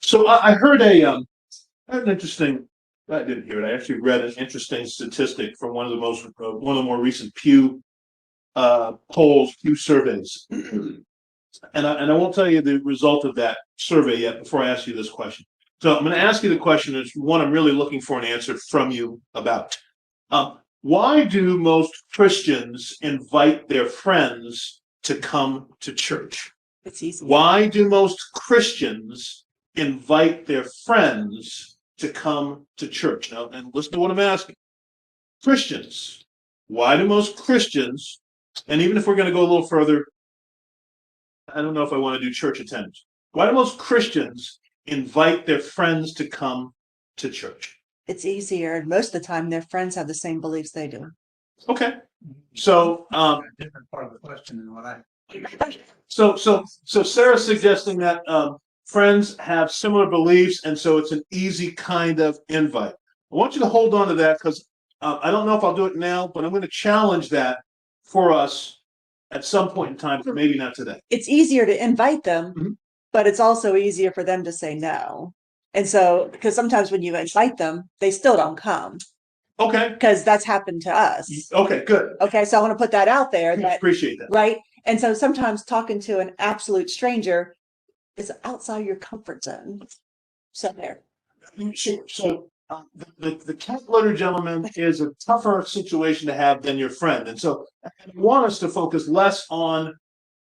So I heard an interesting. I didn't hear it. I actually read an interesting statistic from one of the more recent Pew polls, Pew surveys, and I won't tell you the result of that survey yet before I ask you this question. So I'm going to ask you the question. It's one I'm really looking for an answer from you about. Why do most Christians invite their friends to come to church? It's easy. Why do most Christians invite their friends to come to church? Now, and listen to what I'm asking. Christians, why do most Christians, and even if we're going to go a little further, I don't know if I want to do church attendance. Why do most Christians invite their friends to come to church? It's easier. Most of the time, their friends have the same beliefs they do. Okay. So, A different part of the question than what I. so Sarah's suggesting that friends have similar beliefs, and so it's an easy kind of invite. I want you to hold on to that because I don't know if I'll do it now, but I'm going to challenge that for us at some point in time, but maybe not today. It's easier to invite them, Mhm. but it's also easier for them to say no. And so, because sometimes when you invite them, they still don't come Okay. because that's happened to us. Okay, good. Okay, so I want to put that out there. I appreciate that. Right. And so sometimes talking to an absolute stranger is outside your comfort zone. So there. So the cat litter gentleman is a tougher situation to have than your friend, and so I want us to focus less on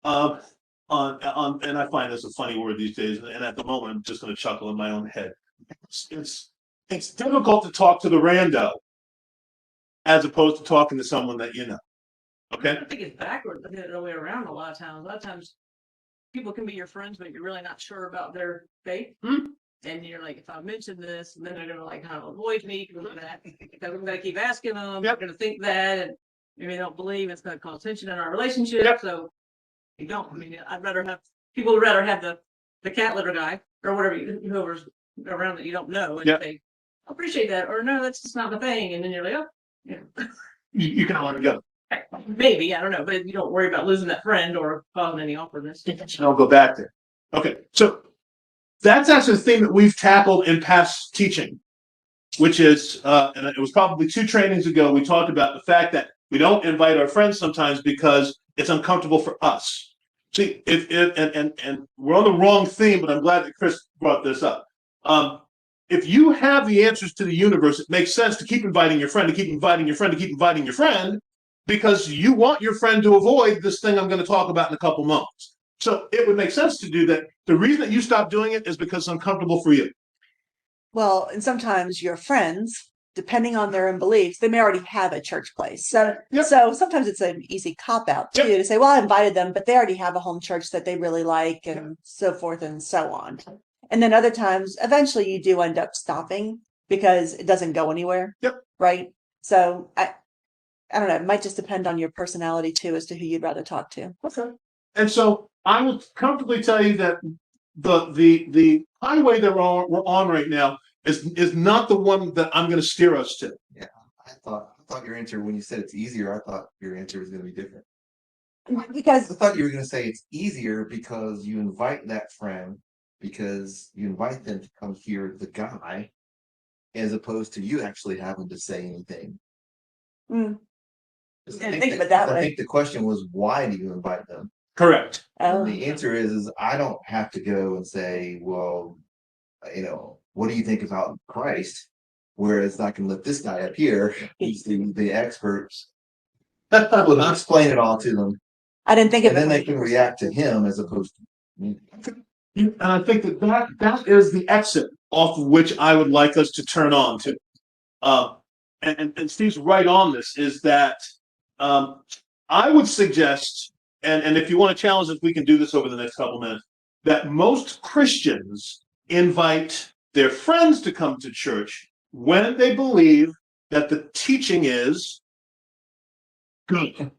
and I find this a funny word these days, and at the moment I'm just going to chuckle in my own head. It's difficult to talk to the rando as opposed to talking to someone that you know. Okay. I think it's backwards. I think it's the other way around a lot of times. A lot of times people can be your friends, but you're really not sure about their faith. And you're like, if I mention this, then they're gonna like kind of avoid me because of that. I'm gonna keep asking them. Yep. They're gonna think that, and maybe they don't believe it's gonna cause tension in our relationship. Yep. So you don't. I mean, people would rather have the cat litter guy or whatever whoever's around that you don't know, and Yep. say, I appreciate that, or no, that's just not the thing. And then you're like, oh, yeah. You can let it go. Maybe, I don't know, but you don't worry about losing that friend or causing any awkwardness. And I'll go back there. Okay, so that's actually the theme that we've tackled in past teaching, which is, and it was probably 2 trainings ago, we talked about the fact that we don't invite our friends sometimes because it's uncomfortable for us. See, and we're on the wrong theme, but I'm glad that Chris brought this up. If you have the answers to the universe, it makes sense to keep inviting your friend, to keep inviting your friend, to keep inviting your friend, because you want your friend to avoid this thing I'm going to talk about in a couple moments. So it would make sense to do that. The reason that you stop doing it is because it's uncomfortable for you. Well, and sometimes your friends, depending on their own beliefs, they may already have a church place. So, Yep. so sometimes it's an easy cop out too, Yep. to say, well, I invited them, but they already have a home church that they really like, and so forth and so on. And then other times, eventually you do end up stopping because it doesn't go anywhere. Yep. Right. So I don't know. It might just depend on your personality too, as to who you'd rather talk to. Okay. And so I would comfortably tell you that the highway that we're on right now is not the one that I'm going to steer us to. Yeah, I thought your answer when you said it's easier, I thought your answer was going to be different. Because I thought you were going to say it's easier because you invite that friend, because you invite them to come hear the guy, as opposed to you actually having to say anything. Mm. I think of it that way. I think the question was, why do you invite them? Correct. Oh, The answer is I don't have to go and say, well, what do you think about Christ? Whereas I can let this guy up here, he's the expert, will explain it all to them, I didn't think of and then it. they can react to him as opposed to me. And I think that is the exit off of which I would like us to turn on to. And Steve's right on this, is that I would suggest, and if you want to challenge us, we can do this over the next couple minutes, that most Christians invite their friends to come to church when they believe that the teaching is good,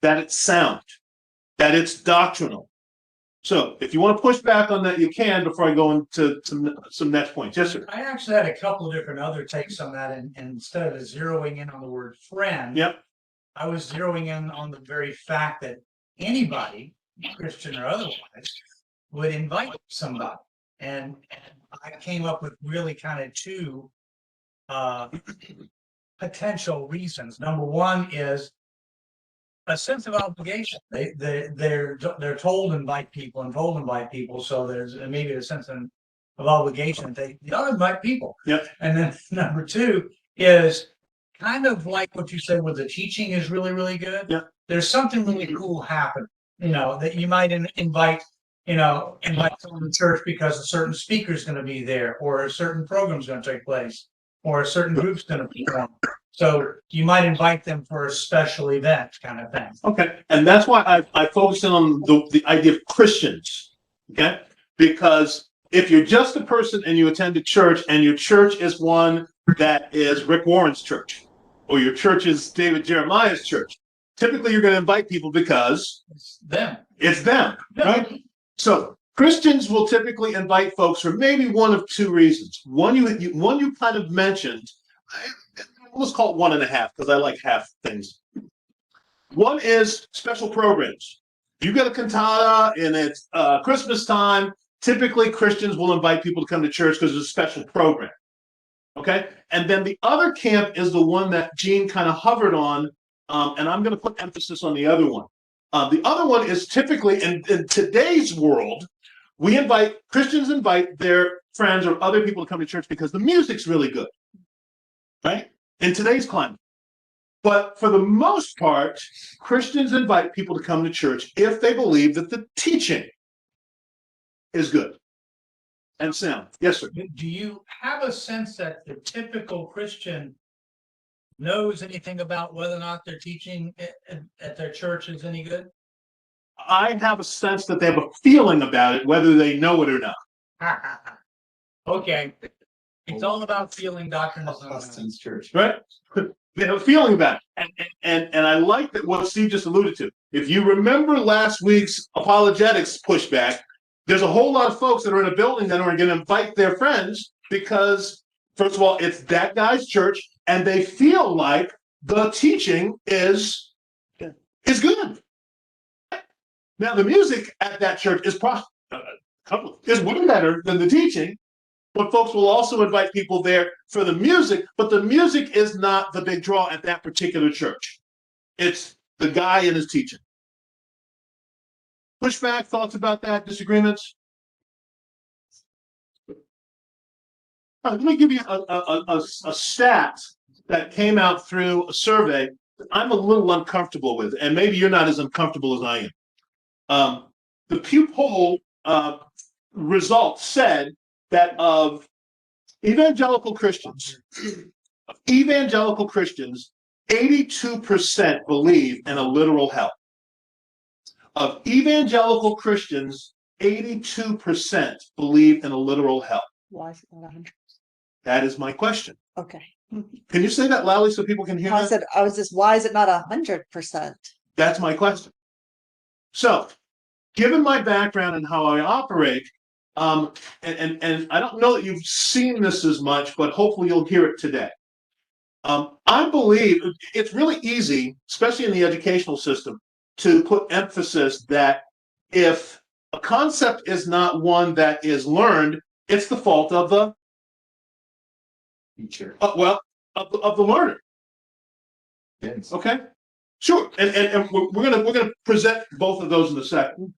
that it's sound, that it's doctrinal. So if you want to push back on that, you can before I go into some next points. Yes, sir. I actually had a couple of different other takes on that, and instead of zeroing in on the word friend, Yep. I was zeroing in on the very fact that anybody, Christian or otherwise, would invite somebody. And I came up with really kind of two potential reasons. Number one is a sense of obligation. They're told to invite people and told to invite people. So there's maybe a sense of obligation. They don't invite people. Yep. And then number two is kind of like what you said, where the teaching is really, really good. Yep. There's something really cool happen, that you might invite someone to church because a certain speaker is going to be there, or a certain program is going to take place, or a certain group's going to perform. So you might invite them for a special event kind of thing. Okay. And that's why I focused in on the idea of Christians. Okay. Because if you're just a person and you attend a church and your church is one that is Rick Warren's church, or your church is David Jeremiah's church, typically you're going to invite people because It's them. it's them, right? So Christians will typically invite folks for maybe one of two reasons. One you kind of mentioned. Let's call it 1.5 because I like half things. One is special programs. You get a cantata and it's Christmas time. Typically, Christians will invite people to come to church because it's a special program. Okay? And then the other camp is the one that Gene kind of hovered on, and I'm going to put emphasis on the other one. The other one is typically, in today's world, Christians invite their friends or other people to come to church because the music's really good, right? In today's climate. But for the most part, Christians invite people to come to church if they believe that the teaching is good and sound. Yes, sir. Do you have a sense that the typical Christian knows anything about whether or not their teaching at their church is any good? I have a sense that they have a feeling about it, whether they know it or not. Okay. It's all about feeling, doctrine. Austin's church. Right? They have a feeling about it. And I like that what Steve just alluded to. If you remember last week's apologetics pushback, there's a whole lot of folks that are in a building that are going to invite their friends because, first of all, it's that guy's church, and they feel like the teaching is good. Now, the music at that church is way better than the teaching, but folks will also invite people there for the music, but the music is not the big draw at that particular church. It's the guy and his teaching. Pushback, thoughts about that, disagreements? All right, let me give you a stat that came out through a survey that I'm a little uncomfortable with, and maybe you're not as uncomfortable as I am. The Pew poll results said that of evangelical Christians, 82% believe in a literal hell. Of evangelical Christians, 82% believe in a literal hell. Why is it not 100? That is my question. Okay. Can you say that loudly so people can hear I that? said, why is it not 100%? That's my question. So, given my background and how I operate, and I don't know that you've seen this as much, but hopefully you'll hear it today. I believe it's really easy, especially in the educational system, to put emphasis that if a concept is not one that is learned, it's the fault of the Teacher. of the learner. Yes. Okay, sure, and we're gonna present both of those in a second.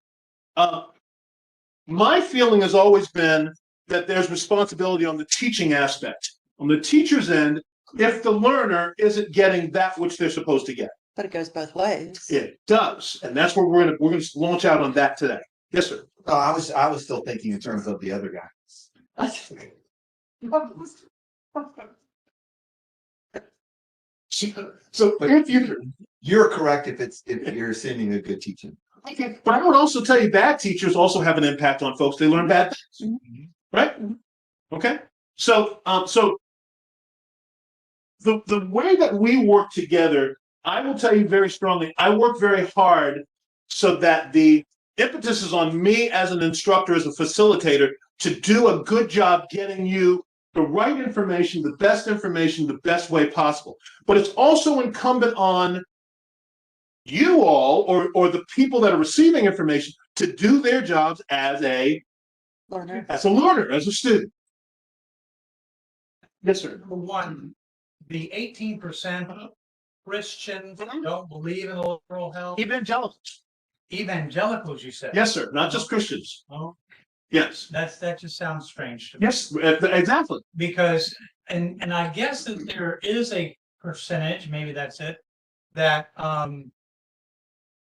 My feeling has always been that there's responsibility on the teaching aspect, on the teacher's end, if the learner isn't getting that which they're supposed to get. But it goes both ways. It does, and that's where we're gonna launch out on that today. Yes, sir. No, I was still thinking in terms of the other guy. So if You're correct if you're sending a good teaching. okay, but I would also tell you bad teachers also have an impact on folks. They learn bad things, right? Okay, so the way that we work together, I will tell you very strongly, I work very hard so that the impetus is on me as an instructor, as a facilitator, to do a good job getting you the right information, the best way possible. But it's also incumbent on you all or the people that are receiving information to do their jobs as a Learner. as a learner, as a student. Yes, sir. Number one, the 18% Christians don't believe in the liberal health. Evangelicals. Evangelicals, you said. Yes, sir. Not just Christians. Oh, Yes. that just sounds strange to me. Yes, exactly. Because, and I guess that there is a percentage, maybe that's it, that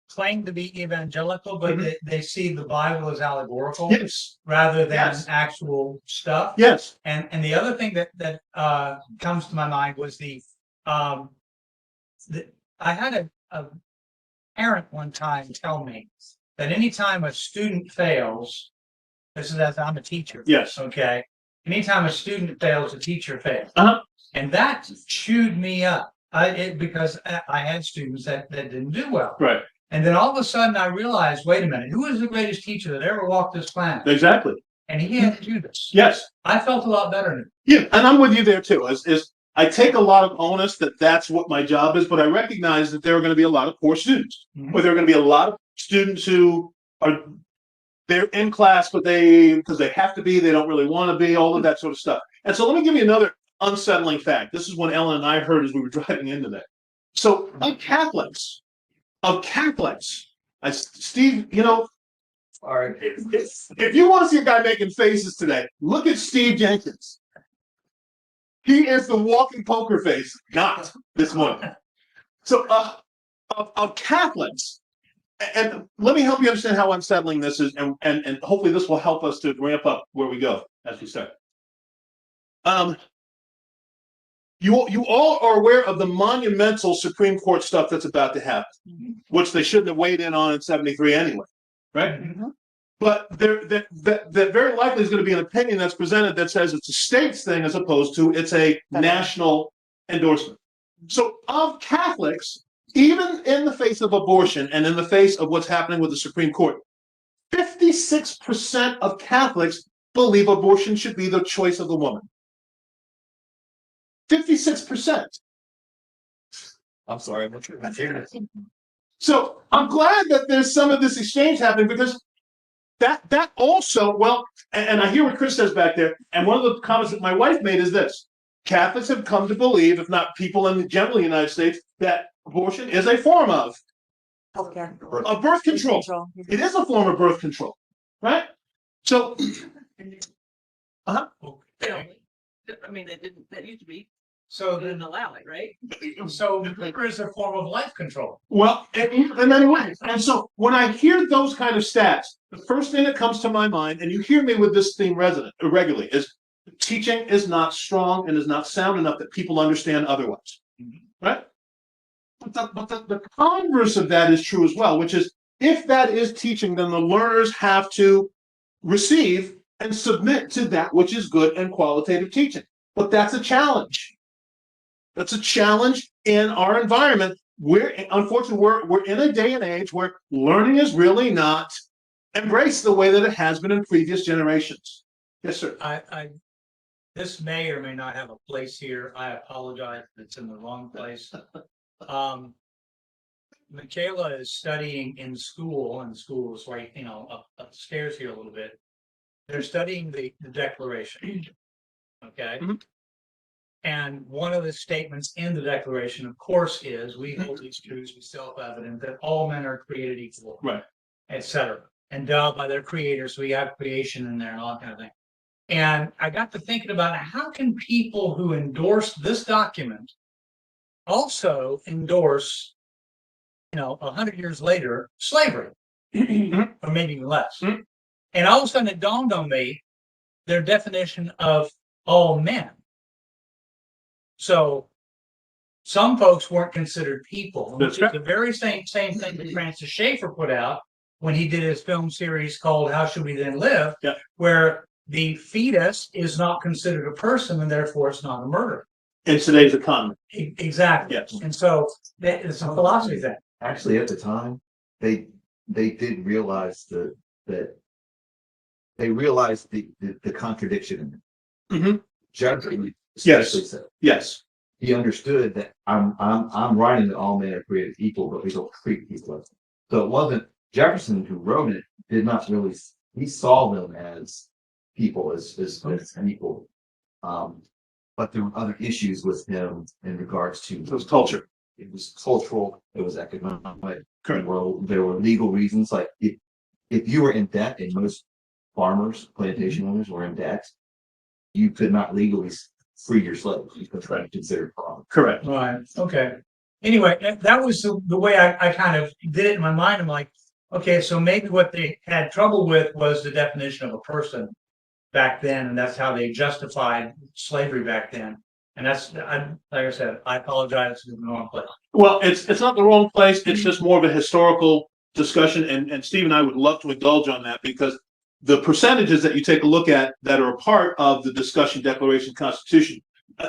claim to be evangelical, but they see the Bible as allegorical Yes. rather than Yes. actual stuff. Yes. And the other thing that comes to my mind was I had a parent one time tell me that anytime a student fails, this is as I'm a teacher. Yes. Okay. Anytime a student fails, a teacher fails. Uh-huh. And that chewed me up. Because I had students that didn't do well. Right. And then all of a sudden I realized, wait a minute, who is the greatest teacher that ever walked this planet? Exactly. And he had to do this. Yes. I felt a lot better. Yeah, and I'm with you there too. Is I take a lot of onus that that's what my job is, but I recognize that there are going to be a lot of poor students, or there are going to be a lot of students who they're in class, but because they have to be, they don't really want to be, all of that sort of stuff. And so let me give you another unsettling fact. This is what Ellen and I heard as we were driving in today. So of Catholics, Steve, All right. if you want to see a guy making faces today, look at Steve Jenkins. He is the walking poker face, not this morning. So of Catholics, and let me help you understand how unsettling this is, and hopefully this will help us to ramp up where we go, as we said. You all are aware of the monumental Supreme Court stuff that's about to happen, which they shouldn't have weighed in on in '73 anyway, right? Mm-hmm. But that very likely is going to be an opinion that's presented that says it's a state's thing as opposed to it's a national endorsement. So of Catholics, even in the face of abortion and in the face of what's happening with the Supreme Court, 56% of Catholics believe abortion should be the choice of the woman. 56%. I'm sorry, I'm not sure. So I'm glad that there's some of this exchange happening, because that also, well, and I hear what Chris says back there, and one of the comments that my wife made is this: Catholics have come to believe, if not people in generally the United States, that abortion is a form of Healthcare. birth control. It is a form of birth control, right? So, I mean, they didn't. That used to be. So They then, didn't allow it, right? so there is a form of life control. well, in many ways. And so when I hear those kind of stats, the first thing that comes to my mind, and you hear me with this theme regularly, is teaching is not strong and is not sound enough that people understand otherwise, right? But the converse of that is true as well, which is if that is teaching, then the learners have to receive and submit to that which is good and qualitative teaching. But that's a challenge. That's a challenge in our environment. Unfortunately, we're in a day and age where learning is really not embraced the way that it has been in previous generations. Yes, sir. This may or may not have a place here. I apologize if it's in the wrong place. Michaela is studying in school, and school is right, up the stairs here a little bit. They're studying the Declaration. Okay. Mhm. And one of the statements in the Declaration, of course, is we hold these truths to be self-evident that all men are created equal, Right. etc. Endowed by their creator, so we have creation in there and all that kind of thing. And I got to thinking about how can people who endorse this document also endorse, 100 years later, slavery, or maybe even less. Mhm. And all of a sudden it dawned on me their definition of all men. So some folks weren't considered people, which is the very same thing that Francis Schaeffer put out when he did his film series called How Should We Then Live, where the fetus is not considered a person and therefore it's not a murder. In today's economy. Exactly. Yes. And so it's a philosophy thing. Actually, at the time, they did realize that they realized the contradiction in it. Mm-hmm. Jefferson Yes. especially said. Yes. He understood that I'm writing that all men are created equal, but we don't treat people as. So it wasn't Jefferson who wrote it. Did not really. He saw them as people as people. But there were other issues with him in regards to It was culture. It was cultural. It was economic. Correct. There were legal reasons. Like if you were in debt, and most farmers, plantation owners were in debt, you could not legally free your slaves. You could be considered fraud. Correct. Right. Okay. Anyway, that was the way I kind of did it in my mind. I'm like, okay, so maybe what they had trouble with was the definition of a person back then, and that's how they justified slavery back then. And that's, like I said, I apologize, it's in the wrong place. Well, it's not the wrong place. It's just more of a historical discussion, and Steve and I would love to indulge on that, because the percentages that you take a look at that are a part of the discussion Declaration Constitution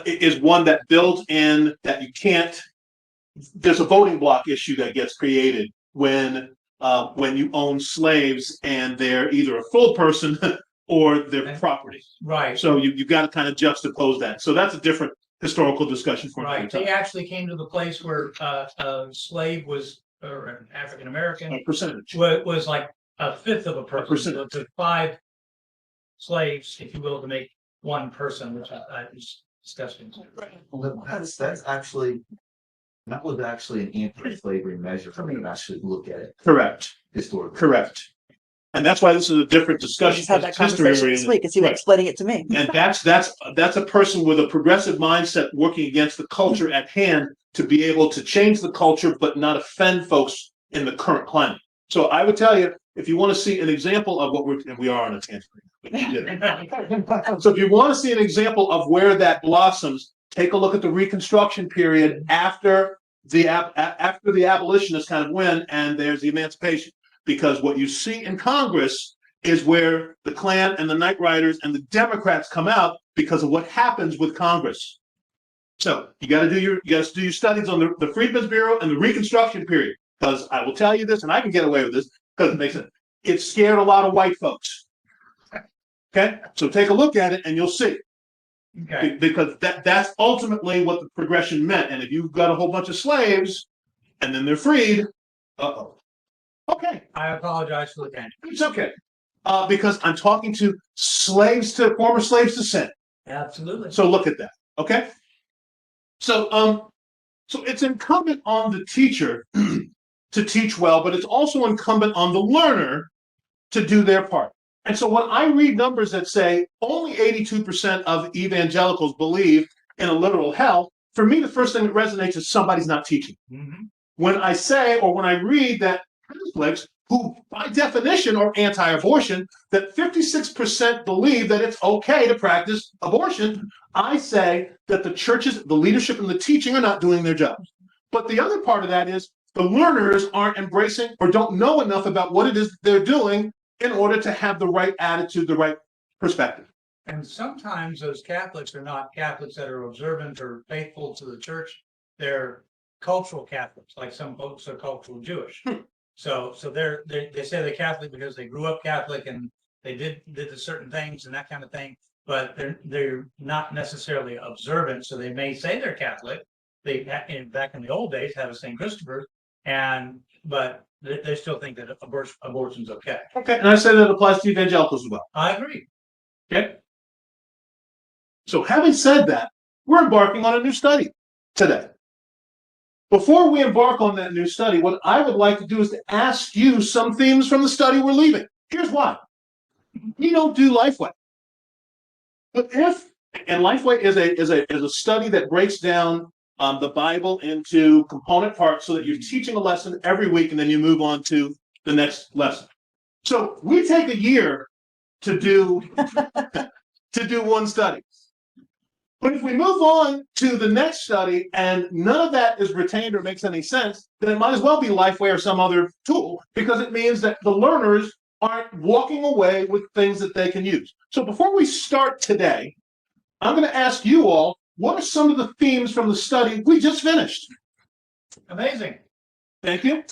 is one that builds in that you can't. There's a voting block issue that gets created when you own slaves and they're either a full person or their property. Right. So you've got to kind of juxtapose that. So that's a different historical discussion for Right. another They time. actually came to the place where a slave was, or an African American A percentage. was like a fifth of a person. percentage. So it took 5 slaves, if you will, to make one person, which is disgusting. Well, that's actually that was actually an anti-slavery measure for me to actually look at it Correct. historically. Correct. And that's why this is a different We discussion. just had that It's history conversation this oriented. week, because he was Right. explaining it to me. And that's a person with a progressive mindset working against the culture at hand to be able to change the culture but not offend folks in the current climate. So I would tell you, if you want to see an example of what we are on a tangent. So if you want to see an example of where that blossoms, take a look at the Reconstruction period after the abolitionists kind of win, and there's the emancipation. Because what you see in Congress is where the Klan and the Night Riders and the Democrats come out because of what happens with Congress. So you got to do your studies on the Freedmen's Bureau and the Reconstruction period. Because I will tell you this, and I can get away with this because it makes sense. It scared a lot of white folks. Okay, so take a look at it and you'll see. Okay. Because that's ultimately what the progression meant. And if you've got a whole bunch of slaves and then they're freed, uh-oh. Okay, I apologize for the tangent. it's okay. Because I'm talking to former slaves to sin. Absolutely. So look at that. Okay. So it's incumbent on the teacher to teach well, but it's also incumbent on the learner to do their part. And so when I read numbers that say only 82% of evangelicals believe in a literal hell, for me, the first thing that resonates is somebody's not teaching. Mm-hmm. When I say, or when I read that Catholics, who by definition are anti-abortion, that 56% believe that it's okay to practice abortion, I say that the churches, the leadership, and the teaching are not doing their jobs. But the other part of that is the learners aren't embracing or don't know enough about what it is they're doing in order to have the right attitude, the right perspective. And sometimes those Catholics are not Catholics that are observant or faithful to the church. They're cultural Catholics, like some folks are cultural Jewish. So they say they're Catholic because they grew up Catholic and they did the certain things and that kind of thing, but they're not necessarily observant. So they may say they're Catholic. They back in the old days have a St. Christopher, but they still think that abortion's okay. Okay, and I say that applies to evangelicals as well. I agree. Okay. So having said that, we're embarking on a new study today. Before we embark on that new study, what I would like to do is to ask you some themes from the study we're leaving. Here's why. We don't do Lifeway. But Lifeway is a study that breaks down the Bible into component parts so that you're teaching a lesson every week and then you move on to the next lesson. So we take a year to do one study. But if we move on to the next study and none of that is retained or makes any sense, then it might as well be Lifeway or some other tool, because it means that the learners aren't walking away with things that they can use. So before we start today, I'm going to ask you all, what are some of the themes from the study we just finished? Amazing. Thank you.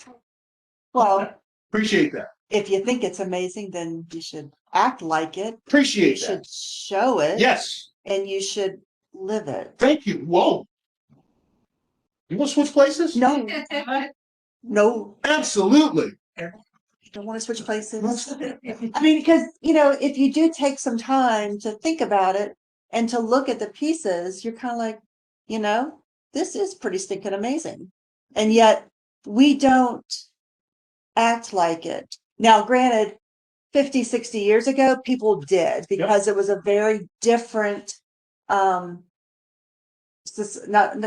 Well, Appreciate that. if you think it's amazing, then you should act like it. You Appreciate that. should show it. Yes. And you should live it. Thank you. Whoa. You want to switch places? No, no. Absolutely. don't want to switch places. I mean, because, if you do take some time to think about it and to look at the pieces, you're kind of like, this is pretty stinking amazing. And yet we don't act like it. Now, granted, 50, 60 years ago, people did because it was a very different, society's not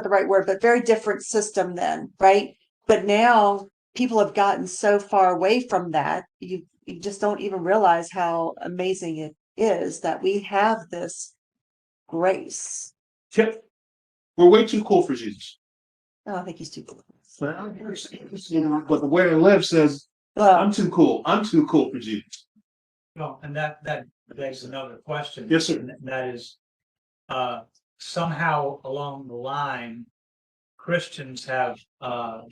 the right word, but very different system then, right? But now people have gotten so far away from that, you just don't even realize how amazing it is that we have this grace. Tip. We're way too cool for Jesus. Oh, I think he's too cool. But the way I live says, Well, I'm too cool. I'm too cool for Jesus. Well, and that begs another question. Yes, sir. And that is, somehow along the line, Christians have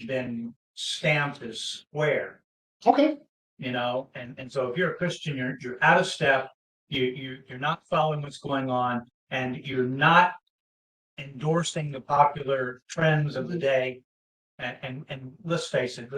been stamped as square. Okay. And so if you're a Christian, you're out of step. You're not following what's going on, and you're not endorsing the popular trends of the day. And let's face it,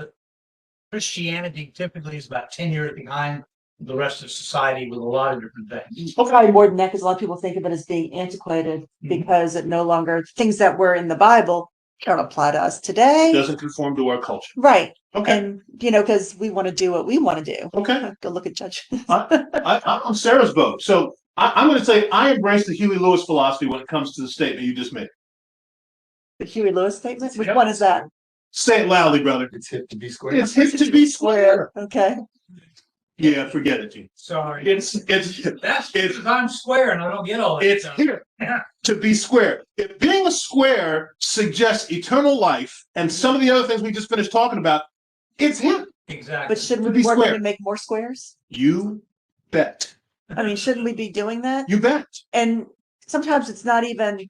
Christianity typically is about 10 years behind the rest of society with a lot of different things. probably more than that, because a lot of people think of it as being antiquated because it no longer, things that were in the Bible don't apply to us today. Doesn't conform to our culture. Right. Okay. And, because we want to do what we want to do. Okay. Go look at Judge. I'm on Sarah's boat. So I'm going to say I embrace the Huey Lewis philosophy when it comes to the statement you just made. The Huey Lewis statement? Which one is that? Say it loudly, brother. It's hip to be square. It's hip to be square. Okay. Yeah, forget it, Gene. Sorry. That's That's because I'm square and I don't get all that it's stuff. here to be square. If being a square suggests eternal life and some of the other things we just finished talking about, it's him. Exactly. But shouldn't To we be be working square. to make more squares? You bet. I mean, shouldn't we be doing that? You bet. And sometimes it's not even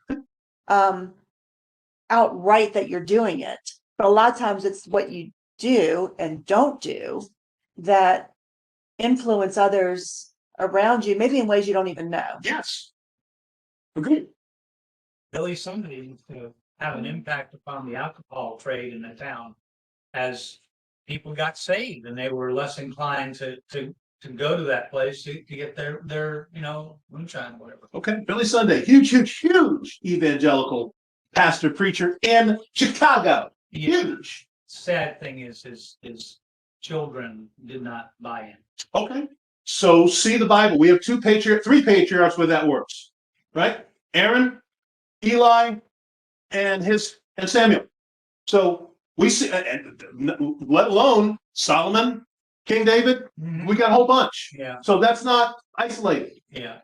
outright that you're doing it, but a lot of times it's what you do and don't do that influence others around you, maybe in ways you don't even know. Yes. Agreed. Billy Sunday used to have an impact upon the alcohol trade in the town as people got saved and they were less inclined to go to that place to get their moonshine or whatever. Okay. Billy Sunday, huge evangelical pastor preacher in Chicago. Yeah. Huge. Sad thing is his children did not buy in. Okay. So see the Bible. We have three patriarchs where that works. Right? Aaron, Eli, and Samuel. So we see, let alone Solomon, King David, we got a whole bunch. Yeah. So that's not isolated. Yeah.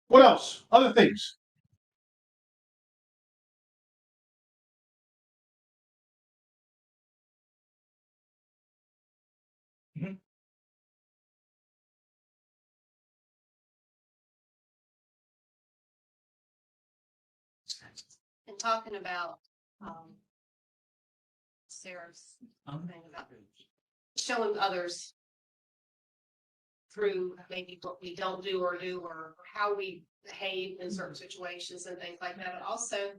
What else? Other things. And talking about Sarah's thing about showing others through maybe what we don't do or how we behave in certain situations and things like that. But also,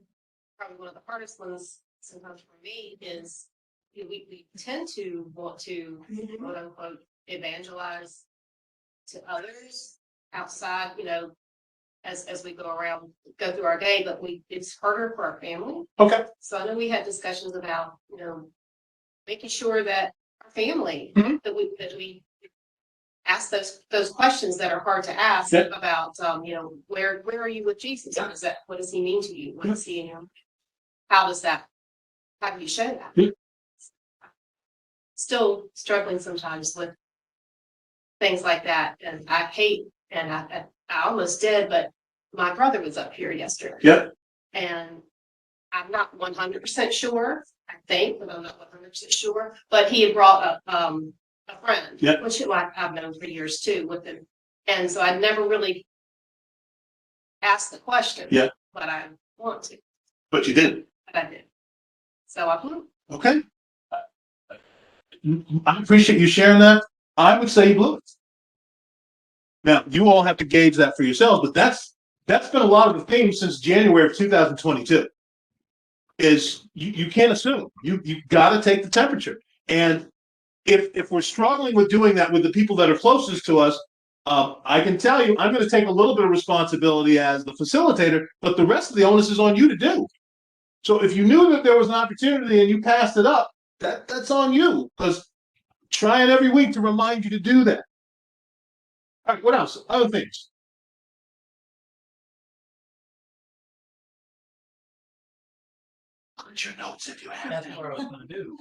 probably one of the hardest ones sometimes for me is we tend to want to quote unquote evangelize to others outside, as we go through our day, but it's harder for our family. Okay. So I know we had discussions about, making sure that our family, that we ask those questions that are hard to ask about, where are you with Jesus? What does he mean to you? What does he, how do you show that? Still struggling sometimes with things like that. And I hate, and I almost did, but my brother was up here yesterday. Yep. And I'm not 100% sure, I think, but I'm not 100% sure. But he had brought a friend, which I've known for years too, with him. And so I never really asked the question, but I want to. But you did. But I did. So I blew. Okay. I appreciate you sharing that. I would say you blew it. Now, you all have to gauge that for yourselves, but that's been a lot of the theme since January of 2022. Is you can't assume. You got to take the temperature. And if we're struggling with doing that with the people that are closest to us, I can tell you, I'm going to take a little bit of responsibility as the facilitator, but the rest of the onus is on you to do. So if you knew that there was an opportunity and you passed it up, that's on you, because trying every week to remind you to do that. All right, what else? Other things. Look at your notes if you have That's them. what I was gonna do.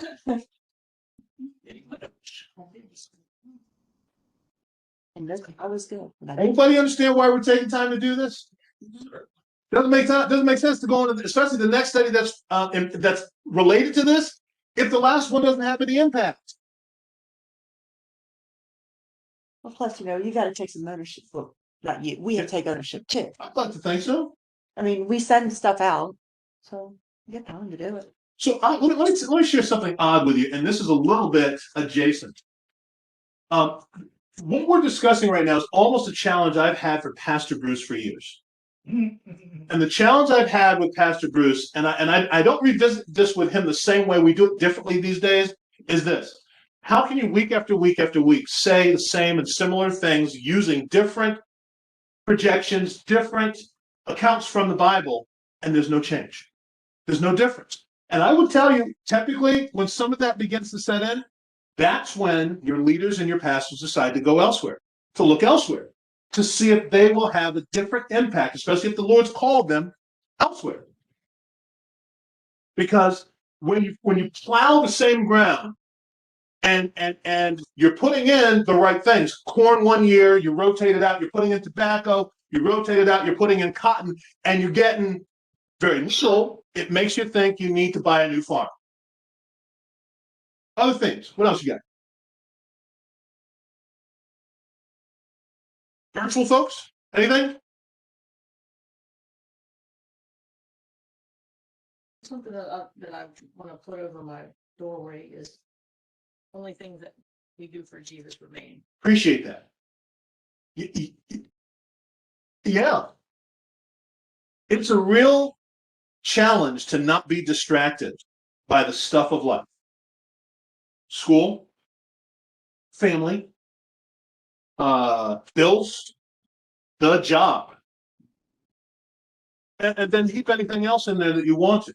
And that's, I was good. Anybody understand why we're taking time to do this? Doesn't make sense to go into, especially the next study that's related to this, if the last one doesn't have any impact. Well, plus, you got to take some ownership. Well, not you. We have to take ownership too. I'd like to think so. I mean, we send stuff out, so you get time to do it. So let me share something odd with you, and this is a little bit adjacent. What we're discussing right now is almost a challenge I've had for Pastor Bruce for years. And the challenge I've had with Pastor Bruce, and I don't revisit this with him the same way, we do it differently these days, is this. How can you week after week after week say the same and similar things using different projections, different accounts from the Bible, and there's no change? There's no difference. And I would tell you, typically, when some of that begins to set in, that's when your leaders and your pastors decide to go elsewhere, to look elsewhere, to see if they will have a different impact, especially if the Lord's called them elsewhere. Because when you plow the same ground and you're putting in the right things, corn one year, you rotate it out, you're putting in tobacco, you rotate it out, you're putting in cotton, and you're getting very little, it makes you think you need to buy a new farm. Other things, what else you got? Virtual folks, anything? Something that I want to put over my doorway is only things that we do for Jesus remain. Appreciate that. Yeah. It's a real challenge to not be distracted by the stuff of life. School, family, bills, the job. And then keep anything else in there that you want to.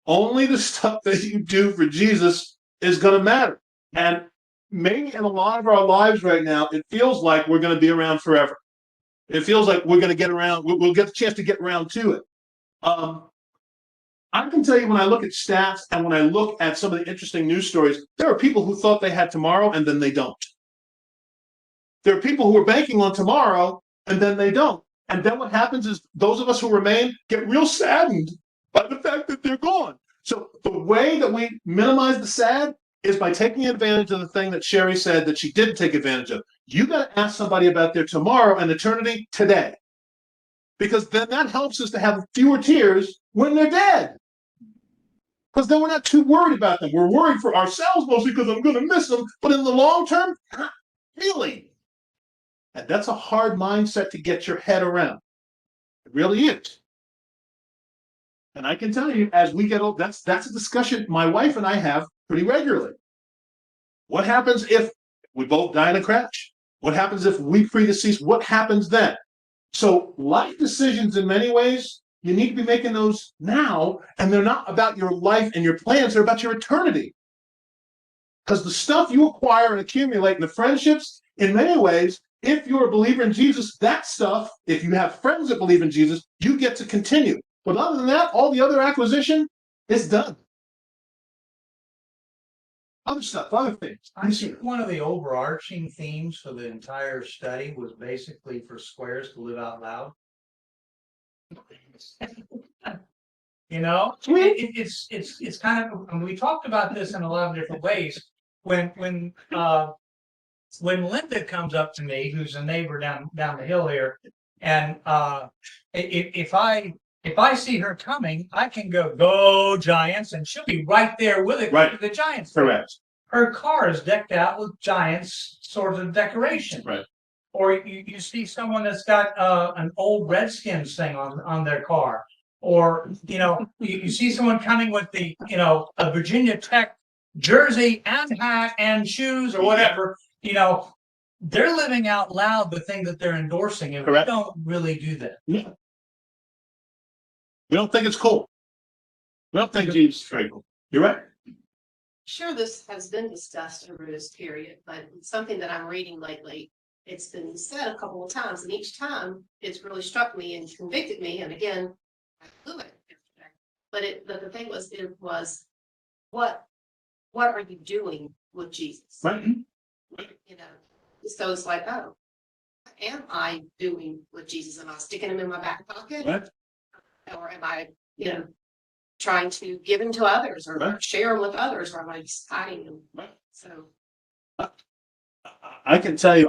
Only the stuff that you do for Jesus is going to matter. And maybe in a lot of our lives right now, it feels like we're going to be around forever. It feels like we're going to get around, we'll get the chance to get around to it. I can tell you, when I look at stats and when I look at some of the interesting news stories, there are people who thought they had tomorrow and then they don't. There are people who are banking on tomorrow and then they don't. And then what happens is those of us who remain get real saddened by the fact that they're gone. So the way that we minimize the sad is by taking advantage of the thing that Sherry said that she didn't take advantage of. You got to ask somebody about their tomorrow and eternity today, because then that helps us to have fewer tears when they're dead. Because then we're not too worried about them. We're worried for ourselves mostly because I'm going to miss them. But in the long term, not really. And that's a hard mindset to get your head around. It really is. And I can tell you, as we get old, that's a discussion my wife and I have pretty regularly. What happens if we both die in a crash? What happens if we predecease? What happens then? So life decisions, in many ways, you need to be making those now, and they're not about your life and your plans, they're about your eternity. Because the stuff you acquire and accumulate in the friendships, in many ways, if you're a believer in Jesus, that stuff, if you have friends that believe in Jesus, you get to continue. But other than that, all the other acquisition is done. Other stuff, other things. I think one of the overarching themes for the entire study was basically for squares to live out loud. It's kind of, and we talked about this in a lot of different ways. When Linda comes up to me, who's a neighbor down the hill here, and if I see her coming, I can go Giants, and she'll be right there with it. Right. The Giants. Correct. Her car is decked out with Giants sort of decoration. Right. Or you see someone that's got an old Redskins thing on their car. Or, you see someone coming with a Virginia Tech jersey and hat and shoes or whatever, you know, they're living out loud the thing that they're endorsing, and Correct. we don't really do that. Yeah. We don't think it's cool. We don't think Jesus is very cool. You're right. Sure, this has been discussed over this period, but it's something that I'm reading lately. It's been said a couple of times, and each time it's really struck me and convicted me. And again, I blew it. But the thing was, it was what are you doing with Jesus? Right. You know, so it's like, oh, what am I doing with Jesus? Am I sticking him in my back pocket, Right. or am I, you know, trying to give him to others, or Right. share him with others, or am I just hiding him? Right. So. I can tell you,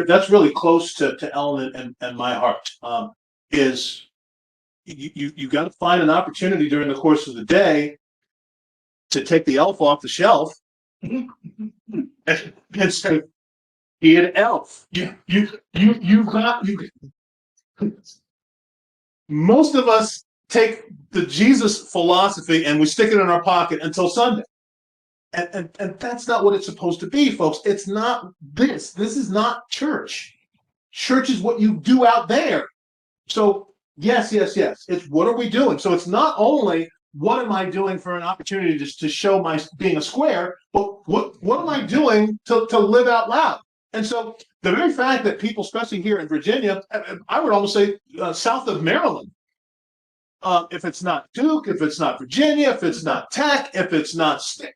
that's really close to Ellen and my heart. Is you got to find an opportunity during the course of the day to take the elf off the shelf and say, "Be an elf." You've got you. Most of us take the Jesus philosophy and we stick it in our pocket until Sunday. And that's not what it's supposed to be, folks. It's not this. This is not church. Church is what you do out there. So yes. It's what are we doing? So it's not only what am I doing for an opportunity to show my being a square, but what am I doing to live out loud? And so the very fact that people, especially here in Virginia, I would almost say south of Maryland, if it's not Duke, if it's not Virginia, if it's not Tech, if it's not State,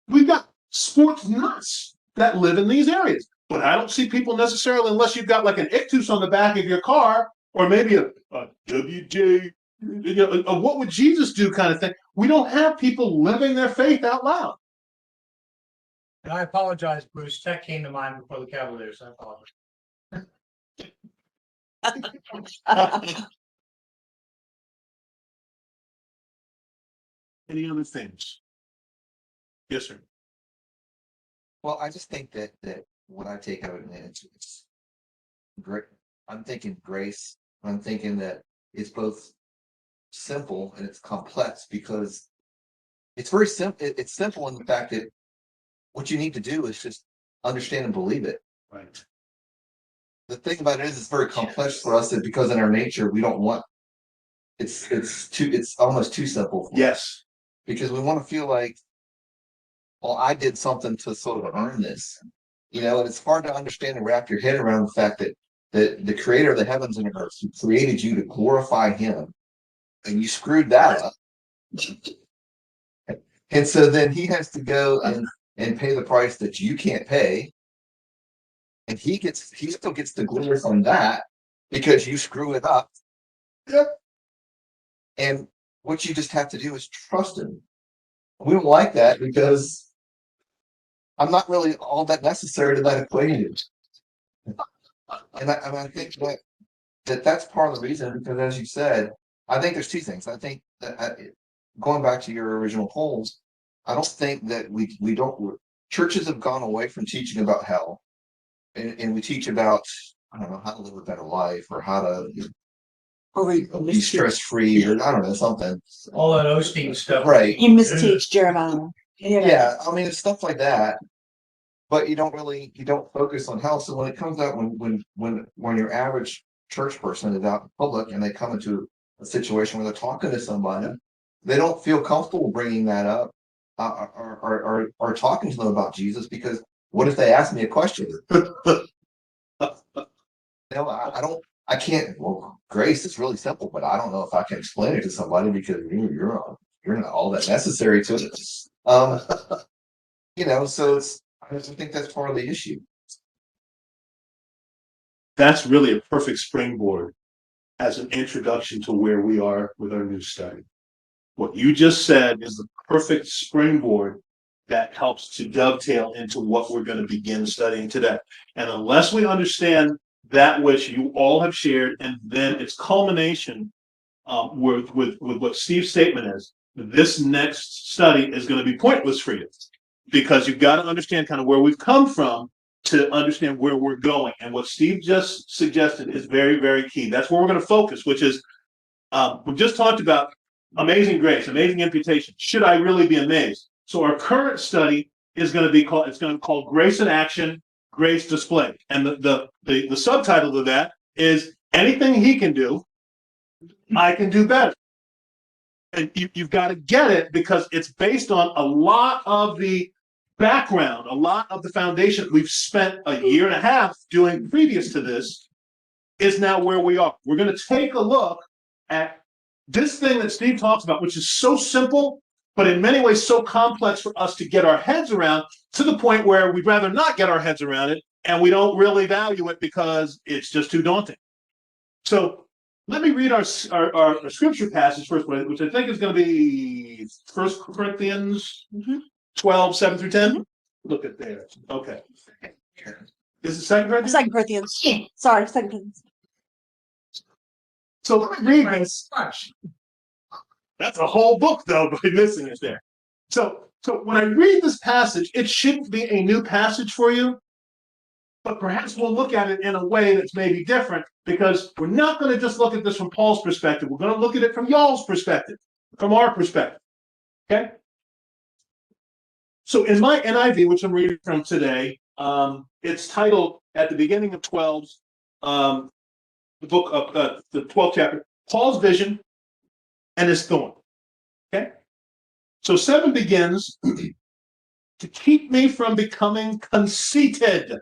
we've got sports nuts that live in these areas. But I don't see people necessarily, unless you've got like an ictus on the back of your car, or maybe a WJ, you know, a what would Jesus do kind of thing. We don't have people living their faith out loud. And I apologize, Bruce. Tech came to mind before the Cavaliers. I apologize. Any other things? Yes, sir. Well, I just think that what I take out of it, it's great. I'm thinking grace. I'm thinking that it's both simple and it's complex, because it's very simple. It's simple in the fact that what you need to do is just understand and believe it. Right. The thing about it is it's very complex for us, because in our nature we don't want. It's almost too simple for us, Yes. because we want to feel like, well, I did something to sort of earn this, you know, and it's hard to understand and wrap your head around the fact that the creator of the heavens and earth, who created you to glorify him, and you screwed that up. And so then he has to go and pay the price that you can't pay. And he still gets the glory from that because you screw it up. Yep. And what you just have to do is trust him. We don't like that because I'm not really all that necessary to that equation. And I think that's part of the reason, because as you said, I think there's two things. I think that going back to your original polls, I don't think that churches have gone away from teaching about hell, and we teach about, I don't know, how to live a better life, or how to be stress free, or I don't know, something. All that Osteen stuff. Right. You misteach Jeremiah. Yeah, I mean, it's stuff like that. But you don't focus on health. So when it comes out, when your average church person is out in public and they come into a situation where they're talking to somebody, they don't feel comfortable bringing that up, or talking to them about Jesus, because what if they ask me a question? I can't. Well, grace is really simple, but I don't know if I can explain it to somebody, because you're not all that necessary to it. You know, so I think that's part of the issue. That's really a perfect springboard as an introduction to where we are with our new study. What you just said is the perfect springboard that helps to dovetail into what we're going to begin studying today. And unless we understand that which you all have shared, and then its culmination with what Steve's statement is, this next study is going to be pointless for you, because you've got to understand kind of where we've come from to understand where we're going. And what Steve just suggested is very, very key. That's where we're going to focus, which is we've just talked about amazing grace, amazing imputation. Should I really be amazed? So our current study is going to be called, it's going to be called Grace in Action, Grace Displayed. And the subtitle of that is anything he can do, I can do better. And you've got to get it because it's based on a lot of the background, a lot of the foundation we've spent a year and a half doing previous to this is now where we are. We're going to take a look at this thing that Steve talks about, which is so simple, but in many ways so complex for us to get our heads around, to the point where we'd rather not get our heads around it, and we don't really value it because it's just too daunting. So let me read our scripture passage first, which I think is going to be 1 Corinthians 12, 7 through 10. Look at there. Okay. Is it 2 Corinthians? 2 Corinthians. Sorry, 2 Corinthians. So let me read this. That's a whole book, though, by missing it there. So when I read this passage, it shouldn't be a new passage for you, but perhaps we'll look at it in a way that's maybe different, because we're not going to just look at this from Paul's perspective. We're going to look at it from y'all's perspective, from our perspective. Okay? So in my NIV, which I'm reading from today, it's titled at the beginning of 12's, the book of the 12th chapter, Paul's Vision and His Thorn. Okay? So 7 begins, to keep me from becoming conceited.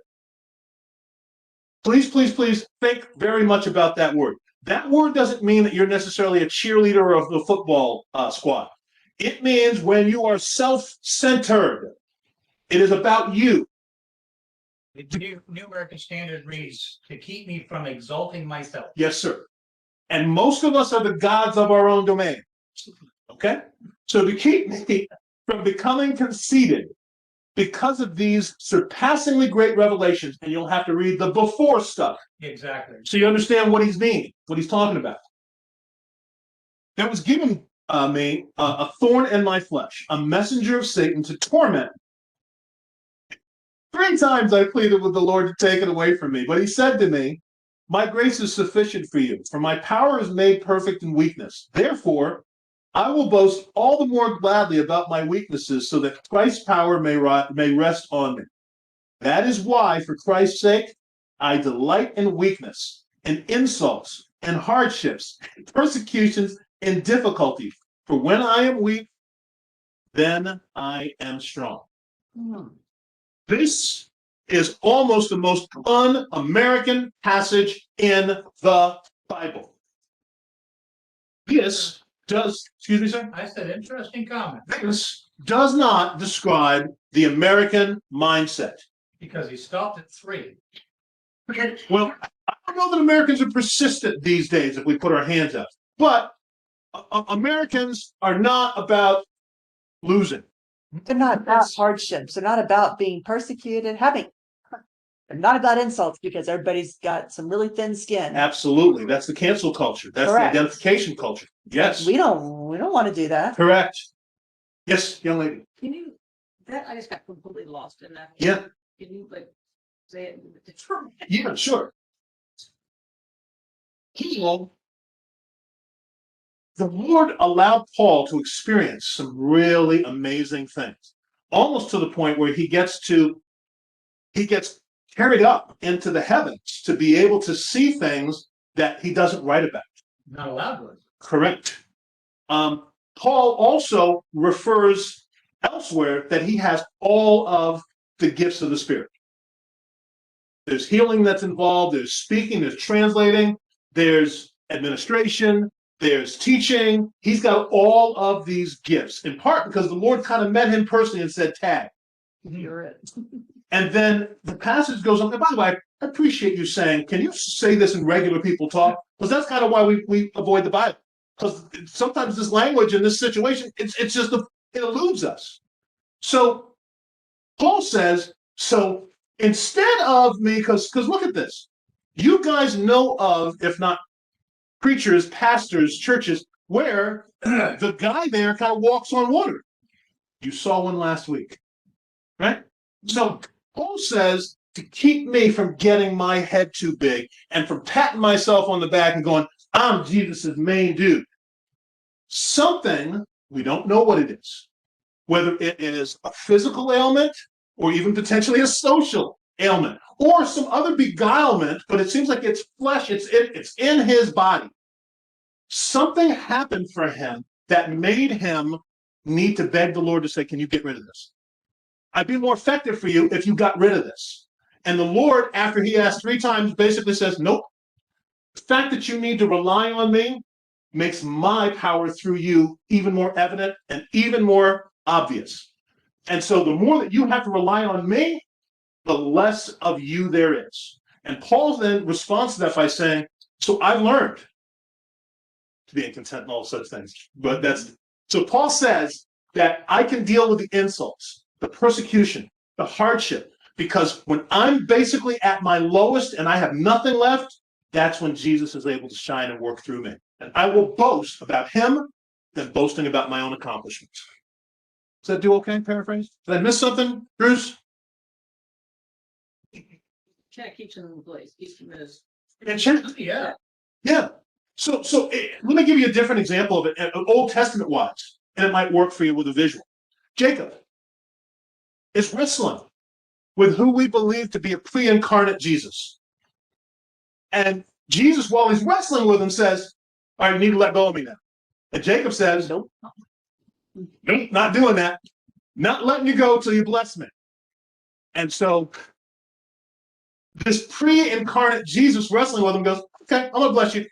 Please, please, please think very much about that word. That word doesn't mean that you're necessarily a cheerleader of the football squad. It means when you are self-centered. It is about you. The New American Standard reads, to keep me from exalting myself. Yes, sir. And most of us are the gods of our own domain. Okay? So to keep me from becoming conceited because of these surpassingly great revelations, and you'll have to read the before stuff. Exactly. So you understand what he's meaning, what he's talking about. There was given me a thorn in my flesh, a messenger of Satan to torment me. 3 times I pleaded with the Lord to take it away from me, but he said to me, my grace is sufficient for you, for my power is made perfect in weakness. Therefore, I will boast all the more gladly about my weaknesses, so that Christ's power may rest on me. That is why, for Christ's sake, I delight in weakness, in insults, in hardships, in persecutions, in difficulties. For when I am weak, then I am strong. This is almost the most un-American passage in the Bible. This does, excuse me, sir? I said interesting comment. This does not describe the American mindset. Because he stopped at 3. Well, I don't know that Americans are persistent these days if we put our hands up, but Americans are not about losing. They're not about hardships. They're not about being persecuted. They're not about insults, because everybody's got some really thin skin. Absolutely. That's the cancel culture. That's Correct. the identification culture. Yes. We don't want to do that. Correct. Yes, young lady. Can you, that, I just got completely lost in that. Yeah. Can you like say it in Detroit? Yeah, sure. The Lord allowed Paul to experience some really amazing things, almost to the point where he gets carried up into the heavens to be able to see things that he doesn't write about. Not allowed to. Correct. Paul also refers elsewhere that he has all of the gifts of the Spirit. There's healing that's involved, there's speaking, there's translating, there's administration, there's teaching. He's got all of these gifts, in part because the Lord kind of met him personally and said, tag. You're it. And then the passage goes on. And by the way, I appreciate you saying, can you say this in regular people talk? Because that's kind of why we avoid the Bible. Because sometimes this language in this situation, it's just, it eludes us. So Paul says, so instead of me, because look at this. You guys know of, if not preachers, pastors, churches, where the guy there kind of walks on water. You saw one last week, right? So Paul says to keep me from getting my head too big and from patting myself on the back and going, I'm Jesus's main dude. Something, we don't know what it is. whether it is a physical ailment or even potentially a social ailment or some other beguilement, but it seems like it's flesh, it's in his body. Something happened for him that made him need to beg the Lord to say, can you get rid of this? I'd be more effective for you if you got rid of this. And the Lord, after he asked 3 times, basically says, nope. The fact that you need to rely on me makes my power through you even more evident and even more obvious. And so the more that you have to rely on me, the less of you there is. And Paul then responds to that by saying, so I've learned to be content in all such things. But so Paul says that I can deal with the insults, the persecution, the hardship, because when I'm basically at my lowest and I have nothing left, that's when Jesus is able to shine and work through me. And I will boast about him than boasting about my own accomplishments. Does that do okay, paraphrase? Did I miss something, Bruce? Kind of keeps them in place, keeps them as. Yeah. Yeah. So let me give you a different example of it, Old Testament wise, and it might work for you with a visual. Jacob is wrestling with who we believe to be a pre-incarnate Jesus. And Jesus, while he's wrestling with him, says, all right, you need to let go of me now. And Jacob says, nope, not doing that. Not letting you go till you bless me. And so this pre-incarnate Jesus wrestling with him goes, okay, I'm going to bless you.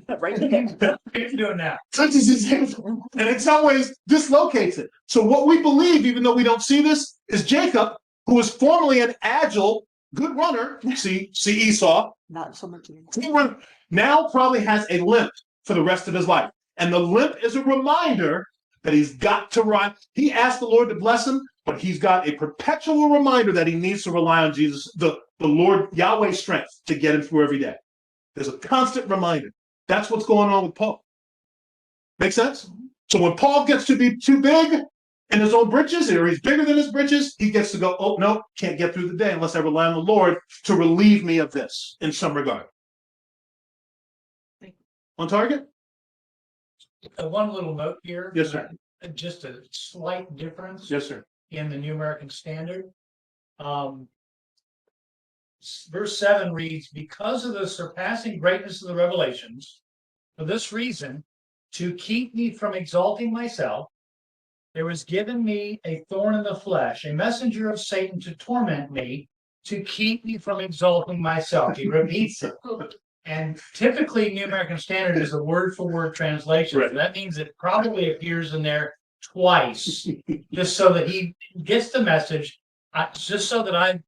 Right. What are you doing now? Touches his hand, and in some ways dislocates it. So what we believe, even though we don't see this, is Jacob, who was formerly an agile, good runner, see Esau, Not so much. now probably has a limp for the rest of his life. And the limp is a reminder that he's got to run. He asked the Lord to bless him, but he's got a perpetual reminder that he needs to rely on Jesus, the Lord, Yahweh's strength to get him through every day. There's a constant reminder. That's what's going on with Paul. Make sense? So when Paul gets to be too big in his own britches, or he's bigger than his britches, he gets to go, oh, no, can't get through the day unless I rely on the Lord to relieve me of this in some regard. On target? One little note here. Yes, sir. Just a slight difference. Yes, sir. In the New American Standard. Verse 7 reads, because of the surpassing greatness of the revelations, for this reason, to keep me from exalting myself, there was given me a thorn in the flesh, a messenger of Satan to torment me, to keep me from exalting myself. He repeats it. And typically, New American Standard is a word-for-word translation. Right. So that means it probably appears in there twice, just so that he gets the message, just so that I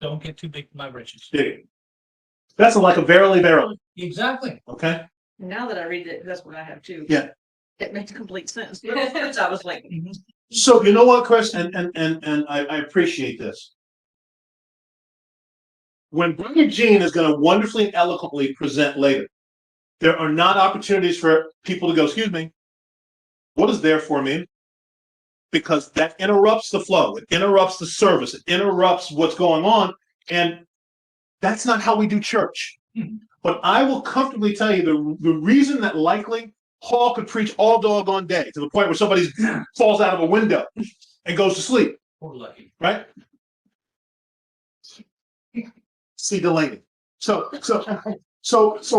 don't get too big for my britches. That's like a verily, verily. Exactly. Okay. Now that I read it, that's what I have too. Yeah. It makes complete sense. But at first I was like, So you know what, Chris, and I appreciate this. When Brother Gene is going to wonderfully and eloquently present later, there are not opportunities for people to go, excuse me, what does therefore mean? Because that interrupts the flow. It interrupts the service. It interrupts what's going on. And that's not how we do church. But I will comfortably tell you the reason that likely Paul could preach all doggone day to the point where somebody falls out of a window and goes to sleep. We're lucky. Right? See Delaney. So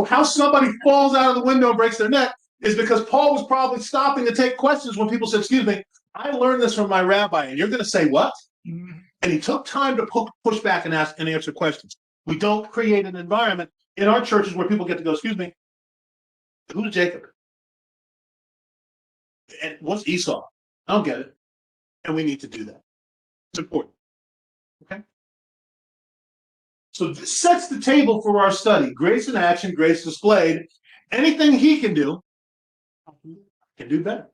how somebody falls out of the window and breaks their neck is because Paul was probably stopping to take questions when people said, excuse me, I learned this from my rabbi, and you're going to say what? And he took time to push back and ask and answer questions. We don't create an environment in our churches where people get to go, excuse me, who's Jacob? And what's Esau? I don't get it. And we need to do that. It's important. Okay? So this sets the table for our study. Grace in action, grace displayed. Anything he can do, can do better.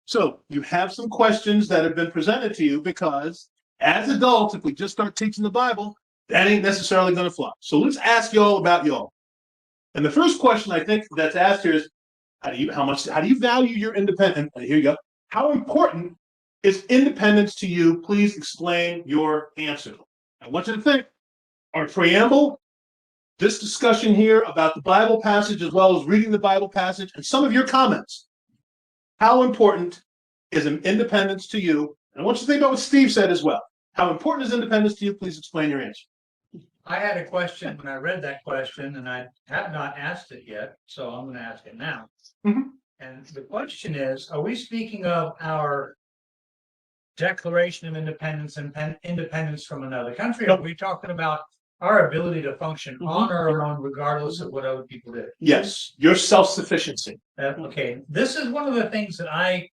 So you have some questions that have been presented to you because as adults, if we just start teaching the Bible, that ain't necessarily going to fly. So let's ask y'all about y'all. And the first question I think that's asked here is, how do you value your independence? And here you go. How important is independence to you? Please explain your answer. I want you to think, our preamble, this discussion here about the Bible passage, as well as reading the Bible passage, and some of your comments. How important is independence to you? And I want you to think about what Steve said as well. How important is independence to you? Please explain your answer. I had a question when I read that question, and I have not asked it yet, so I'm going to ask it now. Mhm. And the question is, are we speaking of our Declaration of Independence and independence from another country? Or are we talking about our ability to function on our own regardless of what other people do? Yes, your self-sufficiency. Okay, this is one of the things that I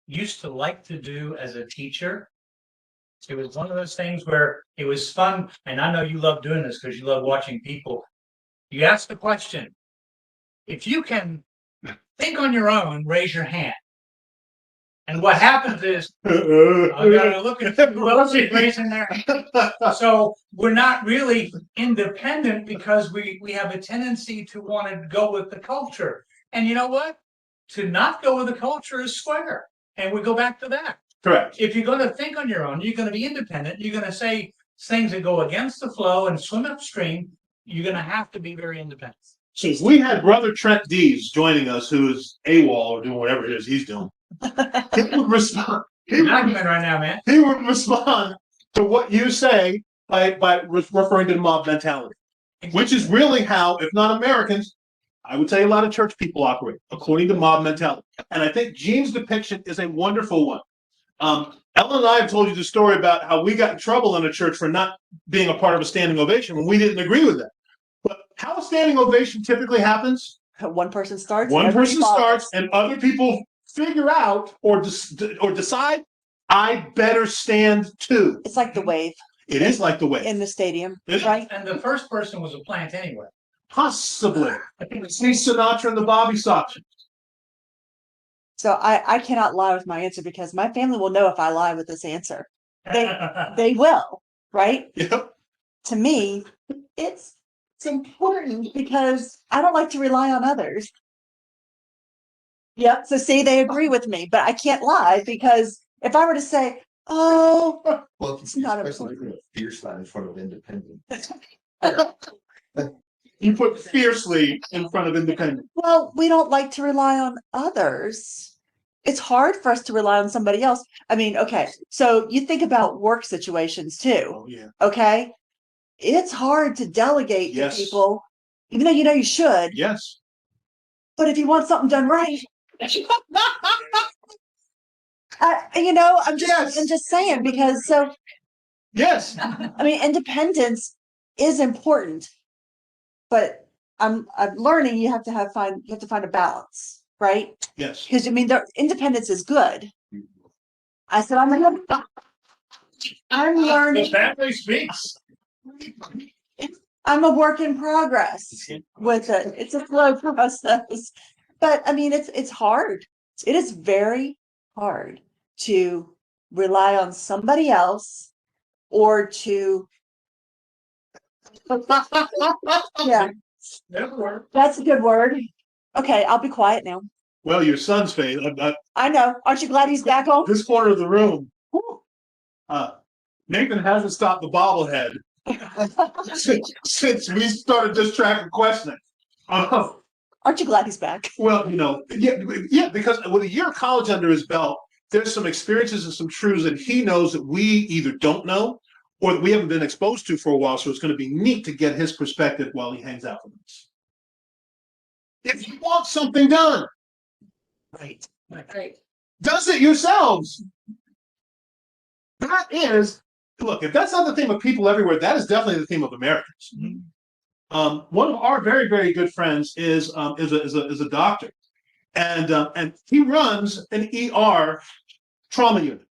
used to like to do as a teacher. It was one of those things where it was fun, and I know you love doing this because you love watching people. You ask the question, if you can think on your own, raise your hand. And what happens is, I gotta look at who else is raising their hand. So we're not really independent because we have a tendency to want to go with the culture. And you know what? To not go with the culture is square. And we go back to that. Correct. If you're going to think on your own, you're going to be independent. You're going to say things that go against the flow and swim upstream. You're going to have to be very independent. So if we had Brother Trent Dees joining us, who's AWOL or doing whatever it is he's doing, he would respond. Right now, man. He would respond to what you say by referring to the mob mentality, which is really how, if not Americans, I would say a lot of church people operate according to mob mentality. And I think Gene's depiction is a wonderful one. Ellen and I have told you the story about how we got in trouble in a church for not being a part of a standing ovation when we didn't agree with that. But how a standing ovation typically happens? One person starts. One everybody person follows. starts, and other people figure out or decide, I better stand too. It's like the wave It is like the way. in the stadium, It is. right? And the first person was a plant anyway. Possibly. I think it's Steve Sinatra and the Bobby Sox. So I cannot lie with my answer because my family will know if I lie with this answer. They will, right? Yep. To me, it's important because I don't like to rely on others. Yep. So see, they agree with me, but I can't lie because if I were to say, "Oh, Well, It's not especially if you put a fierce sign in front of independent. You put fiercely in front of independent. well, we don't like to rely on others," it's hard for us to rely on somebody else. I mean, okay, so you think about work situations too. Oh, yeah. Okay, it's hard to delegate Yes. to people, even though you know you should. Yes. But if you want something done right, I'm just saying because so Yes. I mean, independence is important, but I'm learning you have to find a balance, right? Yes. Because I mean, the independence is good. I said I'm learning. family speaks. I'm a work in progress with it. It's a slow process, but I mean, it's hard. It is very hard to rely on somebody else or to yeah, that's a good word. Okay, I'll be quiet now. Well, your son's face. I know. Aren't you glad he's back home? This corner of the room. Nathan hasn't stopped the bobblehead since we started this track of questioning. Aren't you glad he's back? Well, yeah, because with a year of college under his belt, there's some experiences and some truths that he knows that we either don't know or that we haven't been exposed to for a while. So it's going to be neat to get his perspective while he hangs out with us. If you want something done, Right. does it yourselves. That is, look, if that's not the theme of people everywhere, that is definitely the theme of Americans. Mm-hmm. One of our very, very good friends is a doctor, and he runs an ER trauma unit.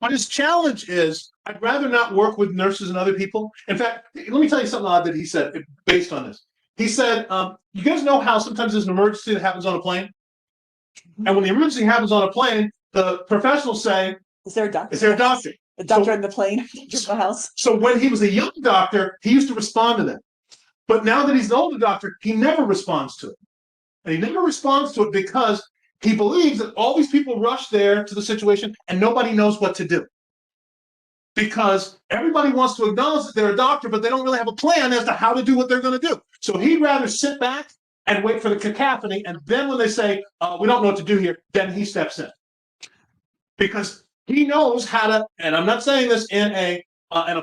But his challenge is, I'd rather not work with nurses and other people. In fact, let me tell you something odd that he said based on this. He said, you guys know how sometimes there's an emergency that happens on a plane? And when the emergency happens on a plane, the professionals say, Is there a doctor? is there a doctor? A doctor in the plane, in the house. So when he was a young doctor, he used to respond to them. But now that he's an older doctor, he never responds to it. And he never responds to it because he believes that all these people rush there to the situation and nobody knows what to do. Because everybody wants to acknowledge that they're a doctor, but they don't really have a plan as to how to do what they're going to do. So he'd rather sit back and wait for the cacophony. And then when they say, we don't know what to do here, then he steps in. Because he knows how to, and I'm not saying this in a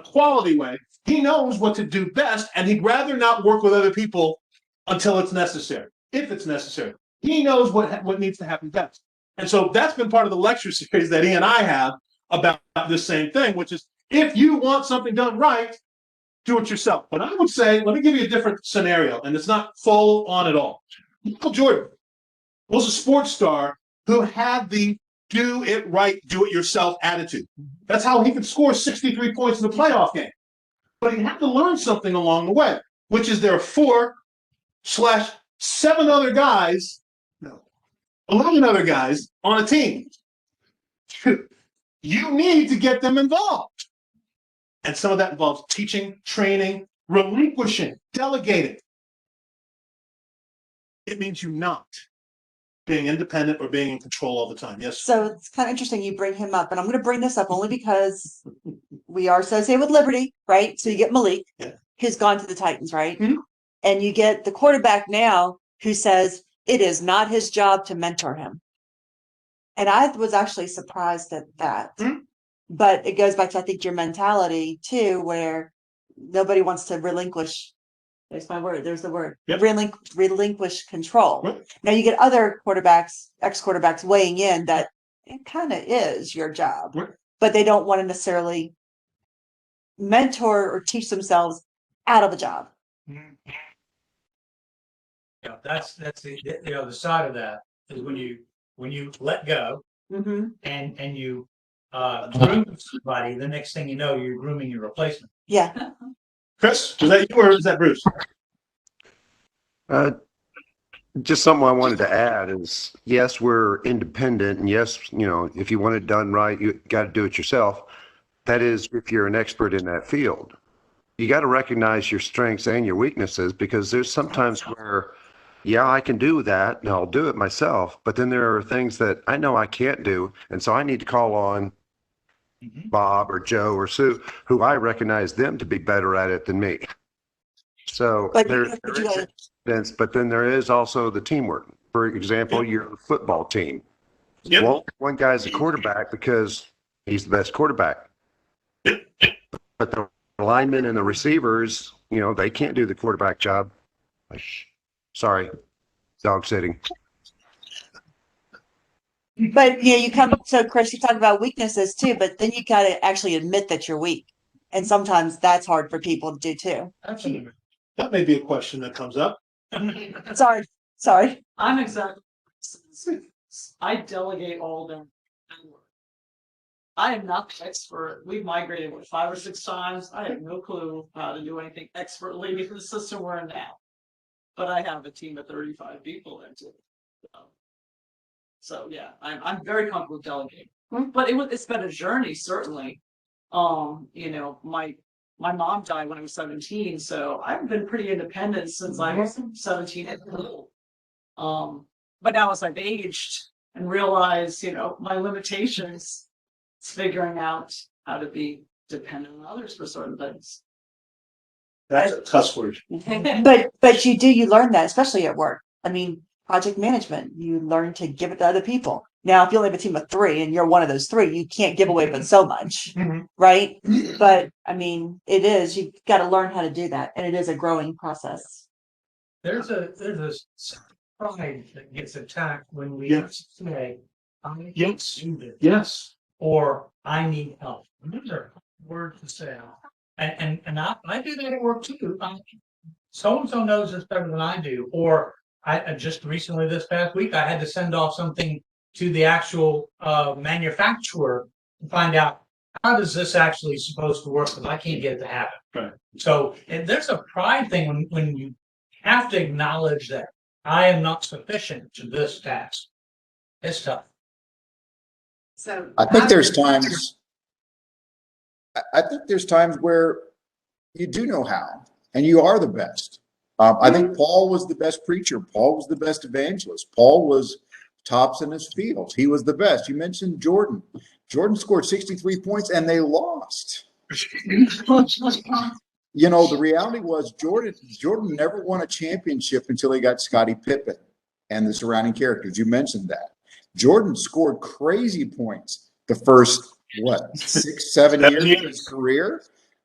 quality way, he knows what to do best, and he'd rather not work with other people until it's necessary, if it's necessary. He knows what needs to happen best. And so that's been part of the lecture series that he and I have about this same thing, which is if you want something done right, do it yourself. But I would say, let me give you a different scenario, and it's not full on at all. Michael Jordan was a sports star who had the do it right, do it yourself attitude. That's how he could score 63 points in the playoff game. But he had to learn something along the way, which is there are 4/7 other guys, no, 11 other guys on a team. You need to get them involved. And some of that involves teaching, training, relinquishing, delegating. It means you not being independent or being in control all the time. Yes. So it's kind of interesting you bring him up, and I'm going to bring this up only because we are associated with Liberty, right? So you get Malik, who's gone to the Titans, right? Mhm. And you get the quarterback now who says it is not his job to mentor him. And I was actually surprised at that. Mhm. But it goes back to, I think, your mentality too, where nobody wants to relinquish. There's my word. There's the word. Yep. Relinquish control. Right. Now you get other quarterbacks, ex-quarterbacks weighing in that it kind of is your job, Right. but they don't want to necessarily mentor or teach themselves out of a job. Yeah, that's the the side of that is when you let go Mm-hmm. and you groom somebody, the next thing you know, you're grooming your replacement. Yeah. Chris, is that you or is that Bruce? Just something I wanted to add is, yes, we're independent, and yes, if you want it done right, you got to do it yourself. That is, if you're an expert in that field. You got to recognize your strengths and your weaknesses, because there's sometimes where, yeah, I can do that and I'll do it myself, but then there are things that I know I can't do, and so I need to call on Bob or Joe or Sue, who I recognize them to be better at it than me. So But there you is gotta- evidence, but then there is also the teamwork. For example, your football team. Yep. Well, one guy's a quarterback because he's the best quarterback. But the linemen and the receivers, they can't do the quarterback job. Sorry, dog sitting. But so Chris, you talk about weaknesses too, but then you got to actually admit that you're weak. And sometimes that's hard for people to do too. Absolutely. That may be a question that comes up. Sorry. I'm exactly. I delegate all the work. I am not the expert. We've migrated 5 or 6 times. I have no clue how to do anything expertly in the system we're in now. But I have a team of 35 people into it. So yeah, I'm very comfortable delegating. But it's been a journey, certainly. My mom died when I was 17, so I've been pretty independent since I was 17 and old. But now as I've aged and realized, my limitations, it's figuring out how to be dependent on others for certain things. That's a cuss word. But you learn that, especially at work. I mean, project management, you learn to give it to other people. Now, if you only have a team of 3 and you're one of those 3, you can't give away but so much, right? But I mean, you've got to learn how to do that, and it is a growing process. There's a pride that gets attacked when we say, I need to do this, Yes. or I need help. Those are words to say. And I do that at work too. So-and-so knows this better than I do. Or I just recently, this past week, I had to send off something to the actual manufacturer to find out, how does this actually supposed to work, because I can't get it to happen. Right. So there's a pride thing when you have to acknowledge that I am not sufficient to this task. It's tough. So I think there's times. I think there's times where you do know how, and you are the best. I think Paul was the best preacher. Paul was the best evangelist. Paul was tops in his field. He was the best. You mentioned Jordan. Jordan scored 63 points, and they lost. you know, the reality was Jordan never won a championship until he got Scottie Pippen and the surrounding characters. You mentioned that. Jordan scored crazy points the first, what, 6, 7 years of his career.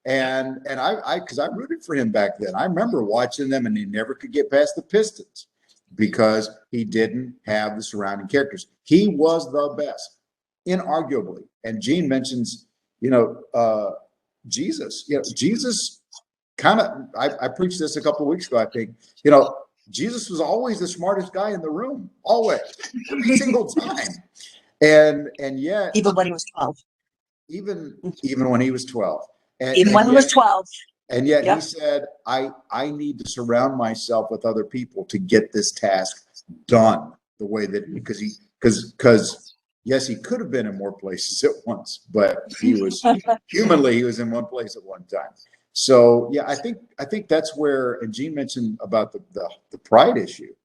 And I because I rooted for him back then. I remember watching them, and he never could get past the Pistons because he didn't have the surrounding characters. He was the best, inarguably. And Gene mentions, you know, Jesus. You know, Jesus kind of, I preached this a couple of weeks ago, I think. You know, Jesus was always the smartest guy in the room, always, every single time. And yet, Even when he was 12. even when he was 12. Even when he was 12. And yet Yep. he said, I need to surround myself with other people to get this task done the way that, because yes, he could have been in more places at once, but he was humanly, he was in one place at one time. So yeah, I think that's where, and Gene mentioned about the pride issue.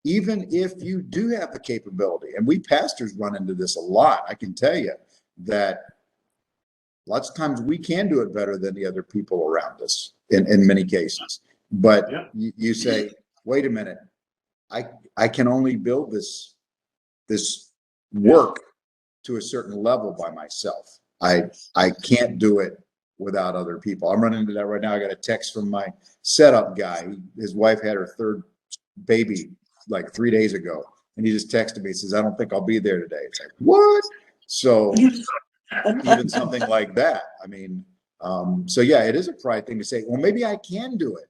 Even if you do have the capability, and we pastors run into this a lot, I can tell you that lots of times we can do it better than the other people around us in many cases. But Yeah. you say, wait a minute, I can only build this work to a certain level by myself. I can't do it without other people. I'm running into that right now. I got a text from my setup guy. His wife had her third baby like 3 days ago, and he just texted me. He says, I don't think I'll be there today. It's like, what? So even something like that. I mean, so yeah, it is a pride thing to say, well, maybe I can do it.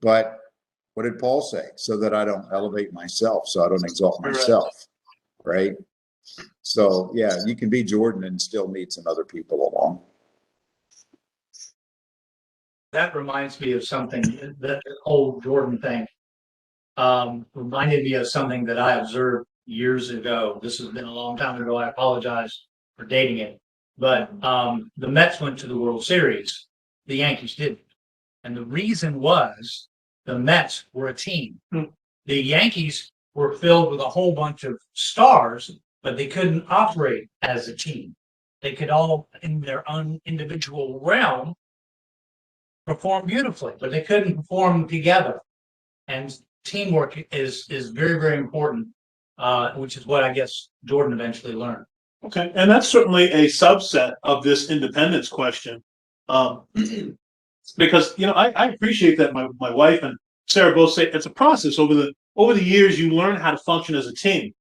But what did Paul say? So that I don't elevate myself, so I don't exalt myself, right? So yeah, you can be Jordan and still need some other people along. That reminds me of something, that whole Jordan thing. Reminded me of something that I observed years ago. This has been a long time ago. I apologize for dating it. But the Mets went to the World Series. The Yankees didn't. And the reason was the Mets were a team. The Yankees were filled with a whole bunch of stars, but they couldn't operate as a team. They could all, in their own individual realm, perform beautifully, but they couldn't perform together. And teamwork is very, very important, which is what I guess Jordan eventually learned. Okay, and that's certainly a subset of this independence question, because you know I appreciate that my wife and Sarah both say it's a process over the years. You learn how to function as a team.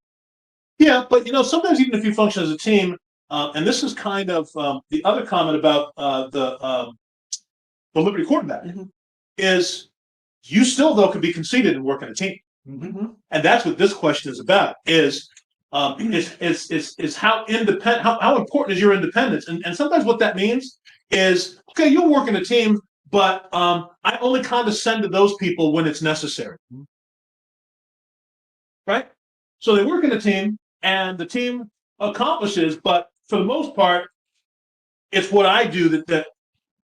Yeah, but you know sometimes even if you function as a team, and this is kind of the other comment about the Liberty quarterback is you still though could be conceited and work in a team, and that's what this question is about. Is how independent, how important is your independence? And sometimes what that means is, okay, you'll work in a team, but I only condescend to those people when it's necessary. Right? So they work in a team and the team accomplishes, but for the most part, it's what I do that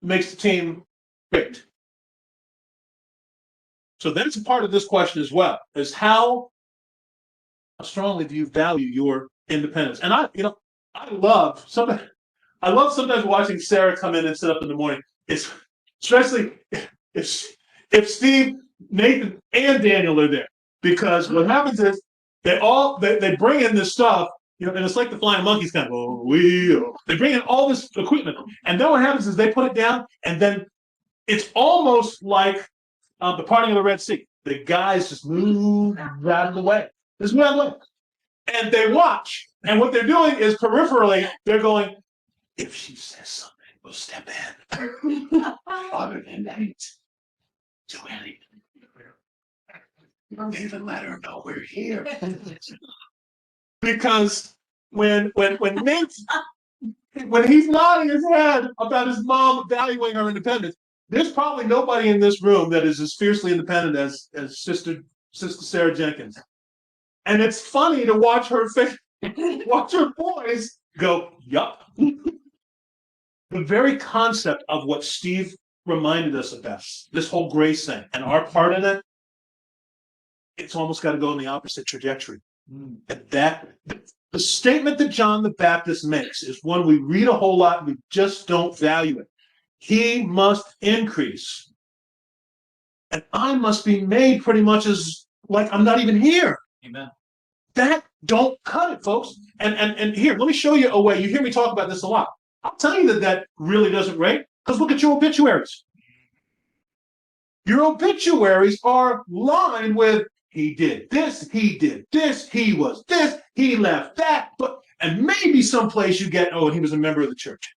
makes the team great. So that's a part of this question as well, is how strongly do you value your independence? And I love sometimes watching Sarah come in and sit up in the morning. It's especially if Steve, Nathan, and Daniel are there, because what happens is they bring in this stuff, you know, and it's like the flying monkeys kind of they bring in all this equipment, and then what happens is they put it down, and then it's almost like the parting of the Red Sea. The guys just move out of the way. Just move out of the way. And they watch. And what they're doing is peripherally, they're going, if she says something, we'll step in. Other than that, do anything. Don't even let her know we're here. Because when Nate, when he's nodding his head about his mom valuing her independence, there's probably nobody in this room that is as fiercely independent as Sister Sarah Jenkins. And it's funny to watch her face, watch her boys go, yup. The very concept of what Steve reminded us about, this whole grace thing, and our part in it, it's almost got to go in the opposite trajectory. And the statement that John the Baptist makes is one we read a whole lot and we just don't value it. He must increase. And I must be made pretty much as like I'm not even here. Amen. That don't cut it, folks. And here, let me show you a way. You hear me talk about this a lot. I'll tell you that really doesn't rate, because look at your obituaries. Your obituaries are lined with he did this, he was this, he left that, and maybe someplace you get, oh, and he was a member of the church.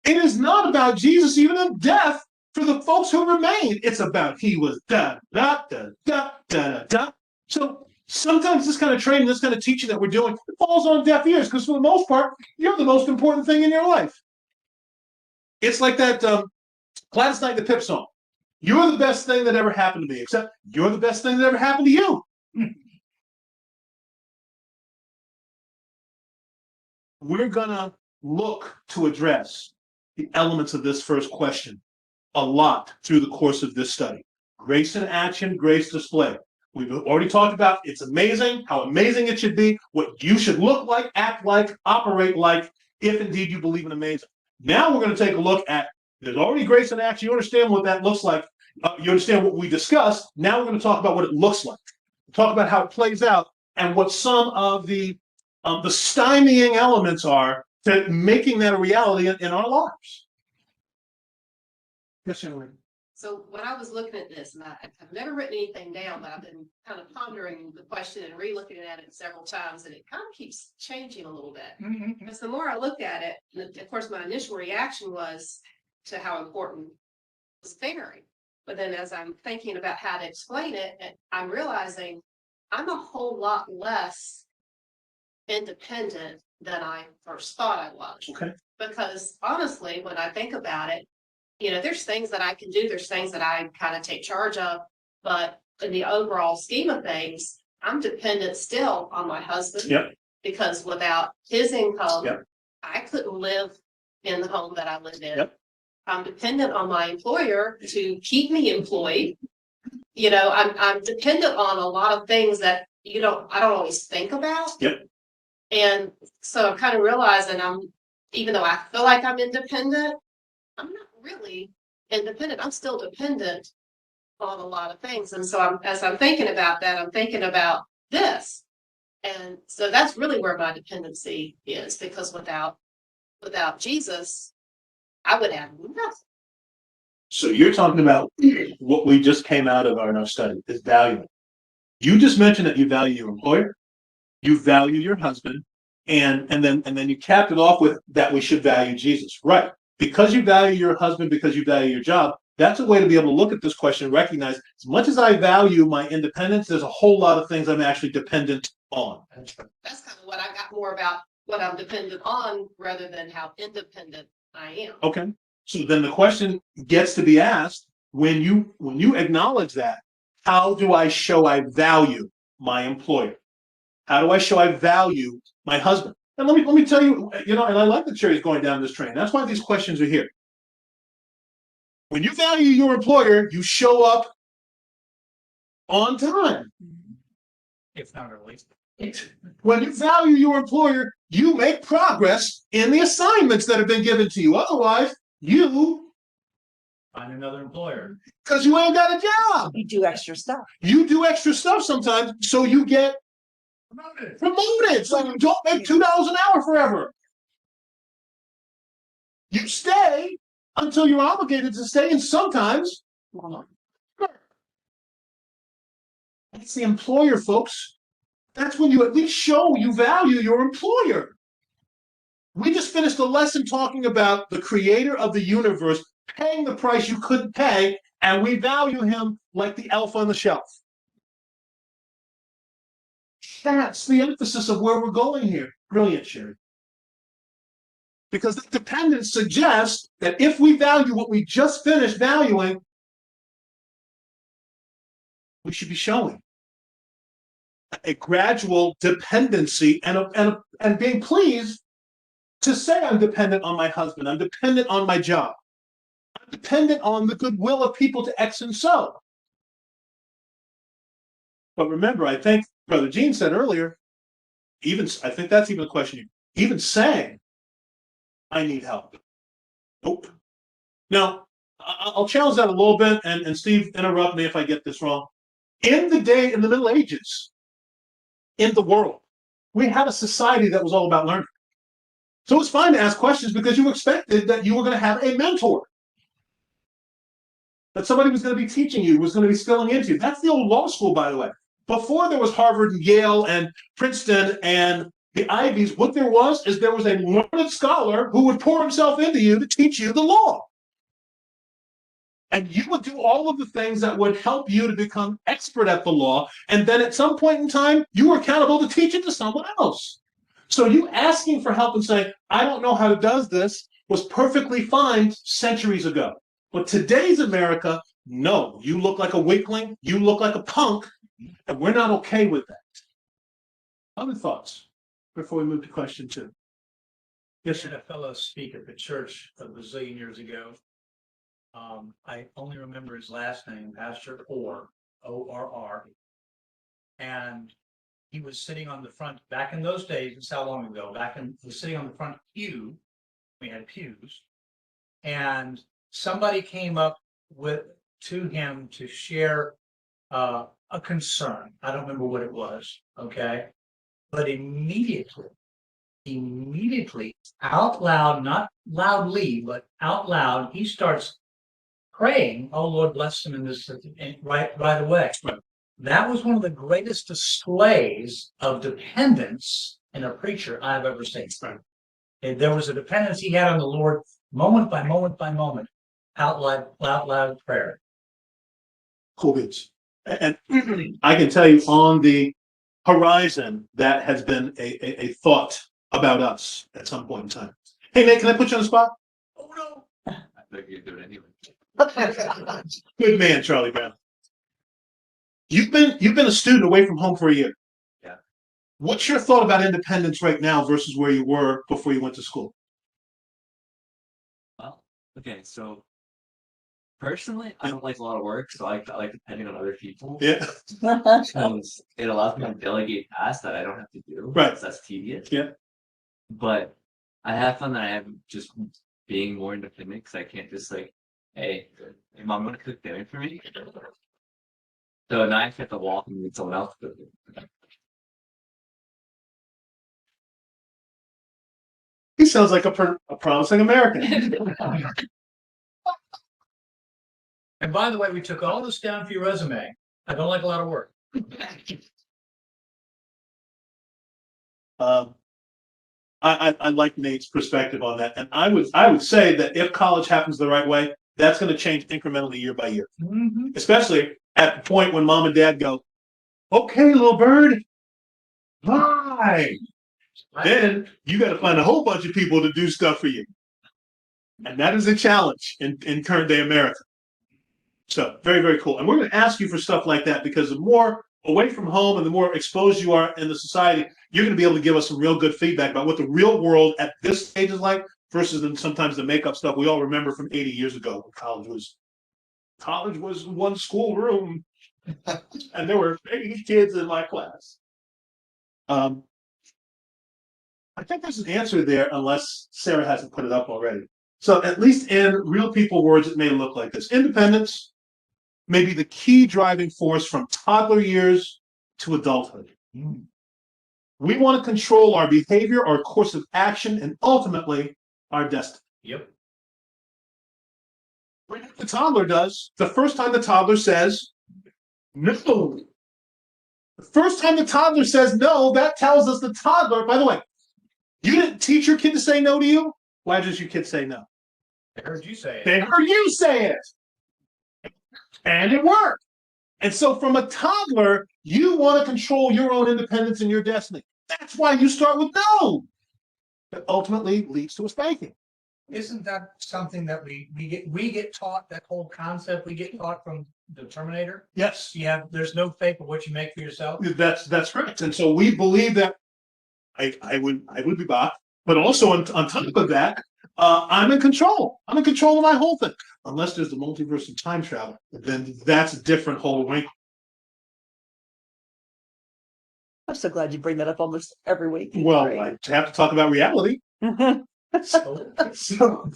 It is not about Jesus even in death for the folks who remain. It's about he was da da da da da da. So sometimes this kind of training, this kind of teaching that we're doing, it falls on deaf ears, because for the most part, you're the most important thing in your life. It's like that Gladys Knight the Pip song. You're the best thing that ever happened to me, except you're the best thing that ever happened to you. We're going to look to address the elements of this first question a lot through the course of this study. Grace in action, grace display. We've already talked about it's amazing, how amazing it should be, what you should look like, act like, operate like, if indeed you believe in amazing. Now we're going to take a look at, there's already grace in action. You understand what that looks like. You understand what we discussed. Now we're going to talk about what it looks like. Talk about how it plays out and what some of the stymieing elements are to making that a reality in our lives. Yes, Emily. So when I was looking at this, and I've never written anything down, but I've been kind of pondering the question and re-looking at it several times, and it kind of keeps changing a little bit. Because the more I looked at it, and of course, my initial reaction was to how important it was very. But then as I'm thinking about how to explain it, I'm realizing I'm a whole lot less independent than I first thought I was. Okay. Because honestly, when I think about it, there's things that I can do, there's things that I kind of take charge of, but in the overall scheme of things, I'm dependent still on my husband. Yep. Because without his income, Yep. I couldn't live in the home that I live in. Yep. I'm dependent on my employer to keep me employed. I'm dependent on a lot of things that I don't always think about. Yep. And so I'm kind of realizing even though I feel like I'm independent, I'm not really independent. I'm still dependent on a lot of things. And so as I'm thinking about that, I'm thinking about this. And so that's really where my dependency is, because without Jesus, I would have nothing. So you're talking about what we just came out of in our study is value. You just mentioned that you value your employer, you value your husband, and then you capped it off with that we should value Jesus. Right. Because you value your husband, because you value your job, that's a way to be able to look at this question and recognize, as much as I value my independence, there's a whole lot of things I'm actually dependent on. That's kind of what I got more about what I'm dependent on rather than how independent I am. Okay. So then the question gets to be asked, when you acknowledge that, how do I show I value my employer? How do I show I value my husband? And let me tell you, and I like that Sherry's going down this train. That's why these questions are here. When you value your employer, you show up on time. If not early. When you value your employer, you make progress in the assignments that have been given to you. Otherwise, you Find another employer. because you ain't got a job. You do extra stuff. You do extra stuff sometimes, so you get promoted. So you don't make $2 an hour forever. You stay until you're obligated to stay, and sometimes it's the employer, folks. That's when you at least show you value your employer. We just finished a lesson talking about the creator of the universe paying the price you couldn't pay, and we value him like the elf on the shelf. That's the emphasis of where we're going here. Brilliant, Sherry. Because the dependence suggests that if we value what we just finished valuing, we should be showing a gradual dependency and being pleased to say I'm dependent on my husband, I'm dependent on my job, I'm dependent on the goodwill of people to X and so. But remember, I think Brother Gene said earlier, I think that's even a question, even saying I need help. Nope. Now, I'll challenge that a little bit, and Steve, interrupt me if I get this wrong. In the Middle Ages, in the world, we had a society that was all about learning. So it's fine to ask questions because you expected that you were going to have a mentor, that somebody was going to be teaching you, was going to be spilling into you. That's the old law school, by the way. Before there was Harvard and Yale and Princeton and the Ivies, what there was is there was a learned scholar who would pour himself into you to teach you the law. And you would do all of the things that would help you to become expert at the law. And then at some point in time, you were accountable to teach it to someone else. So you asking for help and saying, I don't know how to do this, was perfectly fine centuries ago. But today's America, no, you look like a weakling, you look like a punk, and we're not okay with that. Other thoughts before we move to question 2? Yes, I had a fellow speak at the church a bazillion years ago. I only remember his last name, Pastor Orr, O-R-R. And he was sitting on the front, back in those days, this is how long ago, he was sitting on the front pew. We had pews. And somebody came up to him to share a concern. I don't remember what it was, okay? But immediately, out loud, not loudly, but out loud, he starts praying, oh Lord, bless him in this, right away. Right. That was one of the greatest displays of dependence in a preacher I've ever seen. Right. And there was a dependence he had on the Lord, moment by moment by moment, out loud prayer. Cool beans. And I can tell you on the horizon, that has been a thought about us at some point in time. Hey, Nate, can I put you on the spot? Oh, no. I think you do it anyway. Good man, Charlie Brown. You've been a student away from home for a year. Yeah. What's your thought about independence right now versus where you were before you went to school? Well, okay, so personally, I don't like a lot of work, so I like depending on other people. Yeah. Because it allows me to delegate tasks that I don't have to do. Right. So that's tedious. Yeah. But I have found that I have just being more independent because I can't just like, hey, mom, want to cook dinner for me? So now I have to walk and need someone else to cook it. He sounds like a promising American. And by the way, we took all this down for your resume. I don't like a lot of work. I like Nate's perspective on that, and I would say that if college happens the right way, that's going to change incrementally year by year. Mm-hmm. Especially at the point when mom and dad go, "Okay, little bird, bye." Then you got to find a whole bunch of people to do stuff for you, and that is a challenge in current day America. So very, very cool. And we're going to ask you for stuff like that because the more away from home and the more exposed you are in the society, you're going to be able to give us some real good feedback about what the real world at this stage is like versus then sometimes the makeup stuff we all remember from 80 years ago when college was one schoolroom and there were 80 kids in my class. I think there's an answer there unless Sarah hasn't put it up already. So at least in real people words, it may look like this. Independence may be the key driving force from toddler years to adulthood. We want to control our behavior, our course of action, and ultimately our destiny. Yep. What the toddler does, the first time the toddler says no. The first time the toddler says no, that tells us the toddler, by the way, you didn't teach your kid to say no to you. Why does your kid say no? I heard you say it. They heard you say it. And it worked. And so from a toddler, you want to control your own independence and your destiny. That's why you start with no. That ultimately leads to a spanking. Isn't that something that we get taught, that whole concept we get taught from the Terminator? Yes. Yeah, there's no fake of what you make for yourself. That's correct. And so we believe that I would be back, but also on top of that, I'm in control. I'm in control of my whole thing. Unless there's the multiverse and time travel, then that's a different whole wrinkle. I'm so glad you bring that up almost every week. Well, Great. I have to talk about reality. So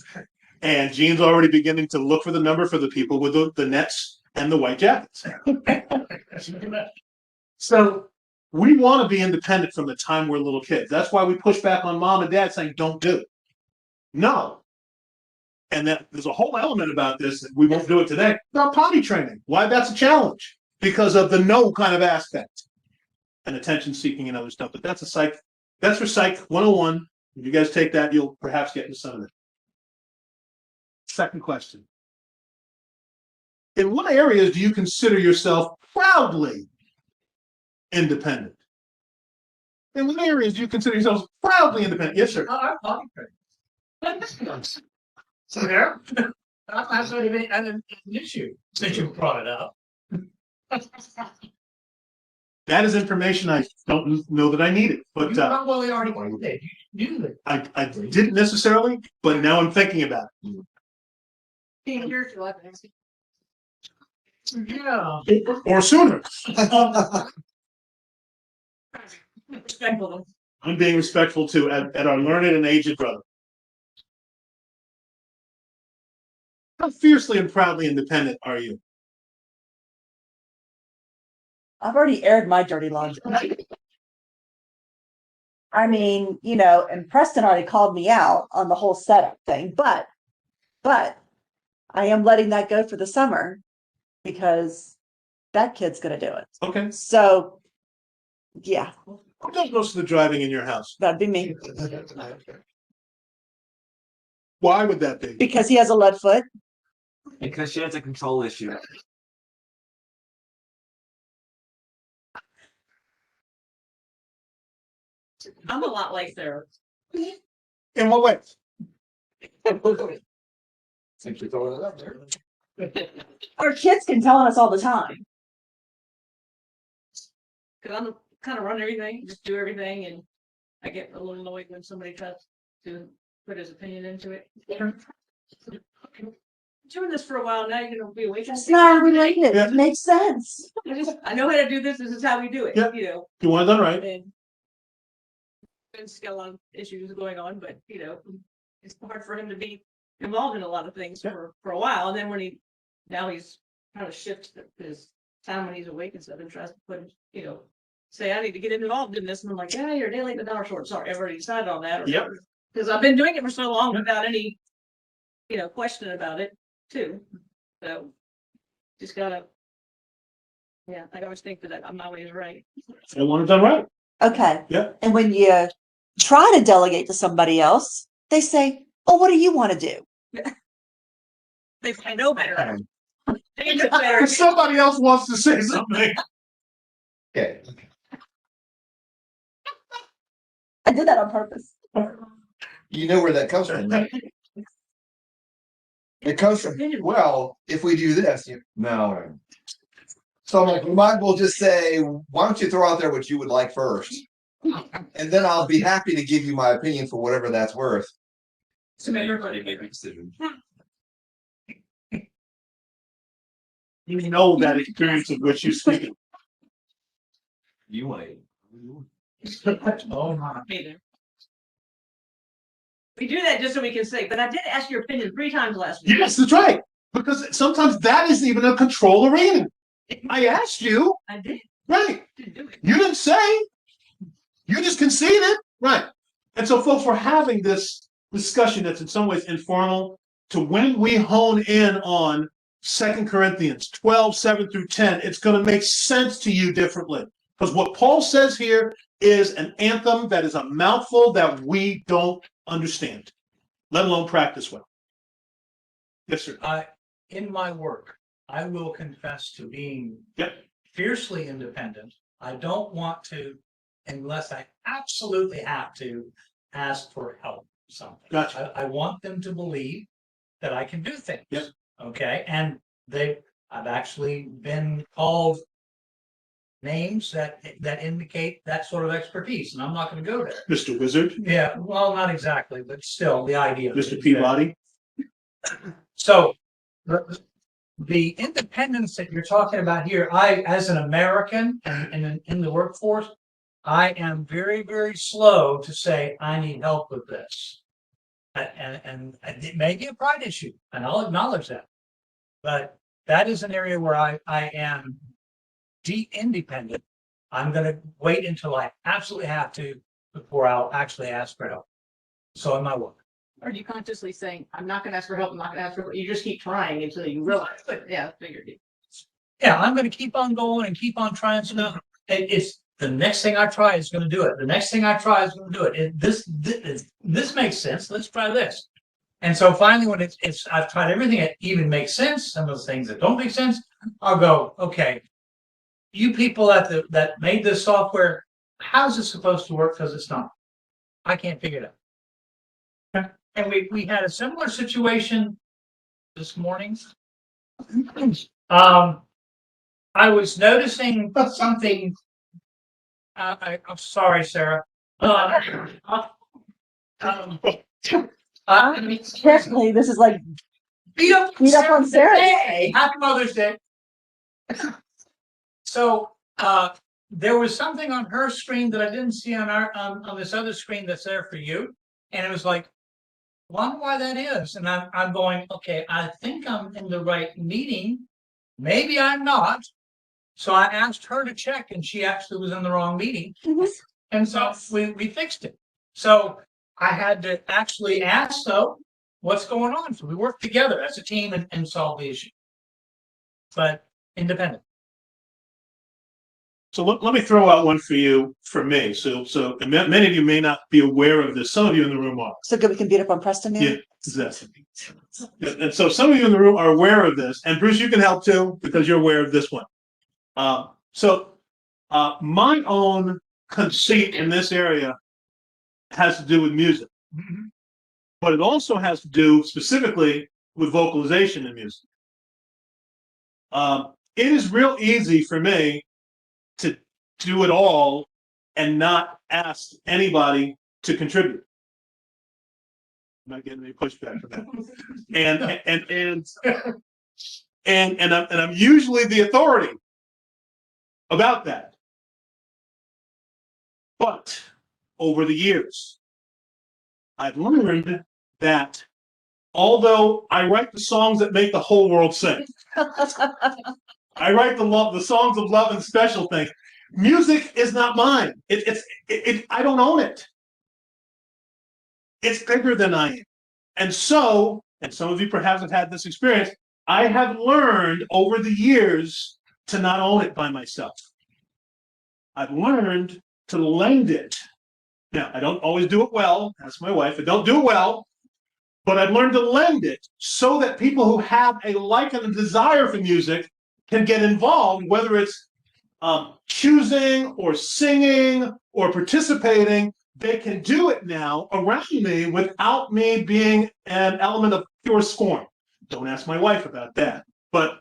And Gene's already beginning to look for the number for the people with the nets and the white jackets. So we want to be independent from the time we're little kids. That's why we push back on mom and dad saying, don't do it. No. And that there's a whole element about this that we won't do it today about potty training. Why that's a challenge? Because of the no kind of aspect and attention seeking and other stuff. But that's for Psych 101. If you guys take that, you'll perhaps get into some of it. Second question. In what areas do you consider yourself proudly independent? In what areas do you consider yourselves proudly independent? Yes, sir. I'm potty trained. So there, that's not even an issue since you brought it up. That is information I don't know that I needed, but You probably already did. You knew that. I didn't necessarily, but now I'm thinking about it. Yeah. Or sooner. Respectful. I'm being respectful to at our learned and aged brother. How fiercely and proudly independent are you? I've already aired my dirty laundry. I mean, you know, and Preston already called me out on the whole setup thing, but I am letting that go for the summer because that kid's going to do it. Okay. So, yeah, Who does most of the driving in your house? that'd be me Why would that be? because he has a lead foot. Because she has a control issue. I'm a lot like Sarah. In what way? Since you're throwing it up there. Our kids can tell us all the time. Cause I'm kind of run everything, just do everything, and I get a little annoyed when somebody tries to put his opinion into it. Doing this for a while now, you're gonna be awake. It's not related. Yeah. It makes sense. I know how to do this. This is how we do it. Yeah. You know, You want it done right. and Vince's got a lot of issues going on, but you know, it's hard for him to be involved in a lot of things Yeah. for a while, and then when he's trying to shift his time when he's awake and stuff, and tries to put, you know, say I need to get involved in this, and I'm like, yeah, you're a day late, the dollar short. Sorry, I've already decided on that. Yep. Because I've been doing it for so long without any, you know, question about it too. So just gotta, yeah, I always think that I'm always right. I want it done right. Okay. Yeah. And when you try to delegate to somebody else, they say, "Oh, what do you want to do?" I know better. They know better. If somebody else wants to say something. Okay. I did that on purpose. You know where that comes from, right? It comes from, well, if we do this, no. So I'm like, we might as well just say, why don't you throw out there what you would like first? And then I'll be happy to give you my opinion for whatever that's worth. So everybody make a decision. You know that experience of which you speak. You might. Oh my. Either. We do that just so we can say, but I did ask your opinion 3 times last week. Yes, that's right. Because sometimes that isn't even a control arena. I asked you. I did. Right. Didn't do it. You didn't say. You just conceded. Right. And so, folks, we're having this discussion that's in some ways informal to when we hone in on 2 Corinthians 12, 7 through 10, it's going to make sense to you differently. Because what Paul says here is an anthem that is a mouthful that we don't understand, let alone practice well. Yes, sir. In my work, I will confess to being Yep. fiercely independent. I don't want to, unless I absolutely have to, ask for help with something. Gotcha. I want them to believe that I can do things. Yep. Okay, and I've actually been called names that indicate that sort of expertise, and I'm not going to go there. Mr. Wizard, Yeah, well, not exactly, but still, the idea. of it Mr. is Peabody. so the independence that you're talking about here, as an American and in the workforce, I am very, very slow to say I need help with this. And it may be a pride issue, and I'll acknowledge that. But that is an area where I am independent. I'm going to wait until I absolutely have to before I'll actually ask for help. So in my work. Are you consciously saying, I'm not gonna ask for help, I'm not gonna ask for help? You just keep trying until you realize it. Yeah, I figured it. Yeah, I'm going to keep on going and keep on trying stuff. It's the next thing I try is going to do it. The next thing I try is going to do it. This makes sense. Let's try this. And so finally, when it's I've tried everything that even makes sense. Some of the things that don't make sense, I'll go, okay, you people that made this software, how's it supposed to work? Because it's not. I can't figure it out. Okay. And we had a similar situation this morning. I was noticing something. I'm sorry, Sarah. Apparently, this is like Beat up on Sarah. Hey, happy Mother's Day. So there was something on her screen that I didn't see on on this other screen that's there for you, and it was like, wonder why that is. And I'm going, okay, I think I'm in the right meeting. Maybe I'm not. So I asked her to check, and she actually was in the wrong meeting. And so we fixed it. So I had to actually ask, so what's going on? So we worked together as a team and solved the issue. But independent. So let me throw out one for you, for me. So many of you may not be aware of this. Some of you in the room are. So good we can beat up on Preston now? Yeah, exactly. And so some of you in the room are aware of this. And Bruce, you can help too, because you're aware of this one. My own conceit in this area has to do with music, but it also has to do specifically with vocalization in music. It is real easy for me to do it all and not ask anybody to contribute. I'm not getting any pushback for that. And I'm usually the authority about that. But over the years, I've learned that although I write the songs that make the whole world sing, I write the songs of love and special things. Music is not mine. I don't own it. It's bigger than I am. And some of you perhaps have had this experience, I have learned over the years to not own it by myself. I've learned to lend it. Now, I don't always do it well. Ask my wife. I don't do it well. But I've learned to lend it so that people who have a like and a desire for music can get involved, whether it's choosing or singing or participating. They can do it now around me without me being an element of pure scorn. Don't ask my wife about that. But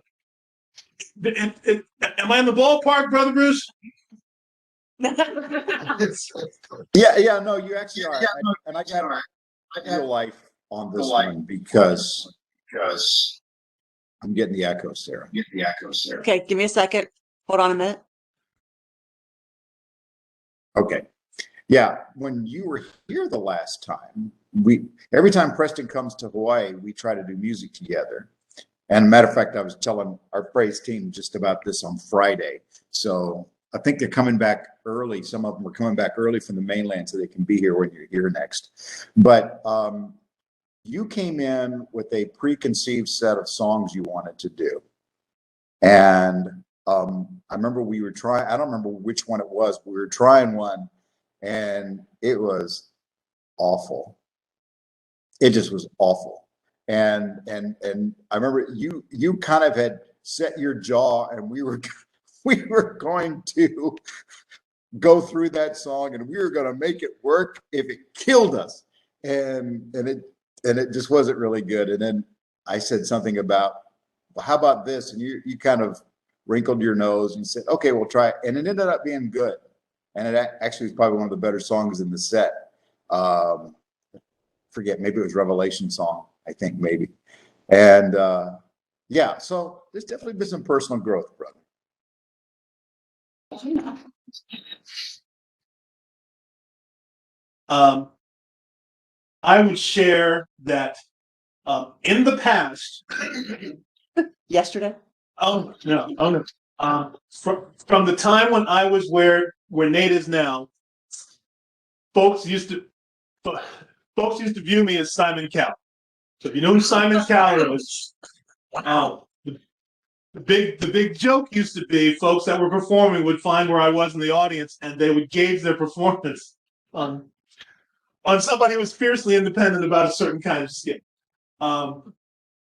am I in the ballpark, Brother Bruce? Yeah, no, you actually are. And I got real life on this one because I'm getting the echo, Sarah. Okay, give me a second. Hold on a minute. Okay. Yeah, when you were here the last time, every time Preston comes to Hawaii, we try to do music together. And matter of fact, I was telling our praise team just about this on Friday. So I think they're coming back early. Some of them are coming back early from the mainland so they can be here when you're here next. But you came in with a preconceived set of songs you wanted to do. And I remember we were trying, I don't remember which one it was, but we were trying one and it was awful. It just was awful. And I remember you kind of had set your jaw and we were going to go through that song and we were going to make it work if it killed us. And it just wasn't really good. And then I said something about, well, how about this? And you kind of wrinkled your nose and said, okay, we'll try it. And it ended up being good. And it actually was probably one of the better songs in the set. Forget, maybe it was Revelation song, I think maybe. And yeah, so there's definitely been some personal growth, brother. I would share that in the past, Yesterday? oh no, from the time when I was where Nate is now, folks used to view me as Simon Cowell. So if you know who Simon Cowell is, the big joke used to be folks that were performing would find where I was in the audience and they would gauge their performance on somebody who was fiercely independent about a certain kind of skin.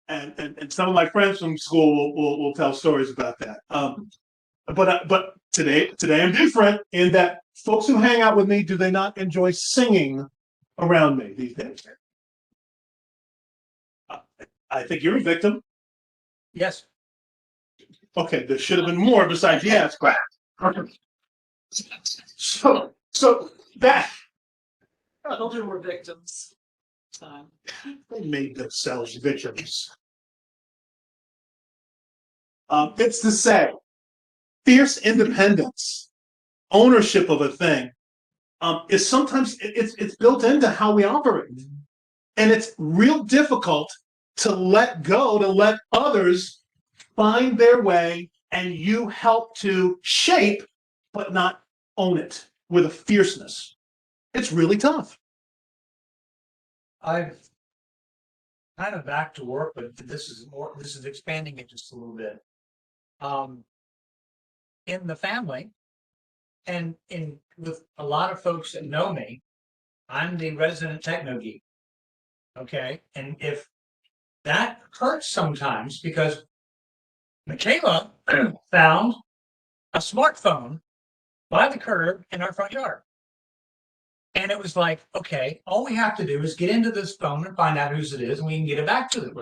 And some of my friends from school will tell stories about that. But today I'm different in that folks who hang out with me, do they not enjoy singing around me these days? I think you're a victim. Yes. Okay, there should have been more besides yes, crap. So that Children were victims. they made themselves victims. It's to say, fierce independence, ownership of a thing, is sometimes it's built into how we operate, and it's real difficult to let go, to let others find their way, and you help to shape, but not own it with a fierceness. It's really tough. I've kind of back to work, but this is expanding it just a little bit. In the family and with a lot of folks that know me, I'm the resident techno geek. Okay. And if that hurts sometimes because Michaela found a smartphone by the curb in our front yard. And it was like, okay, all we have to do is get into this phone and find out whose it is, and we can get it back to them.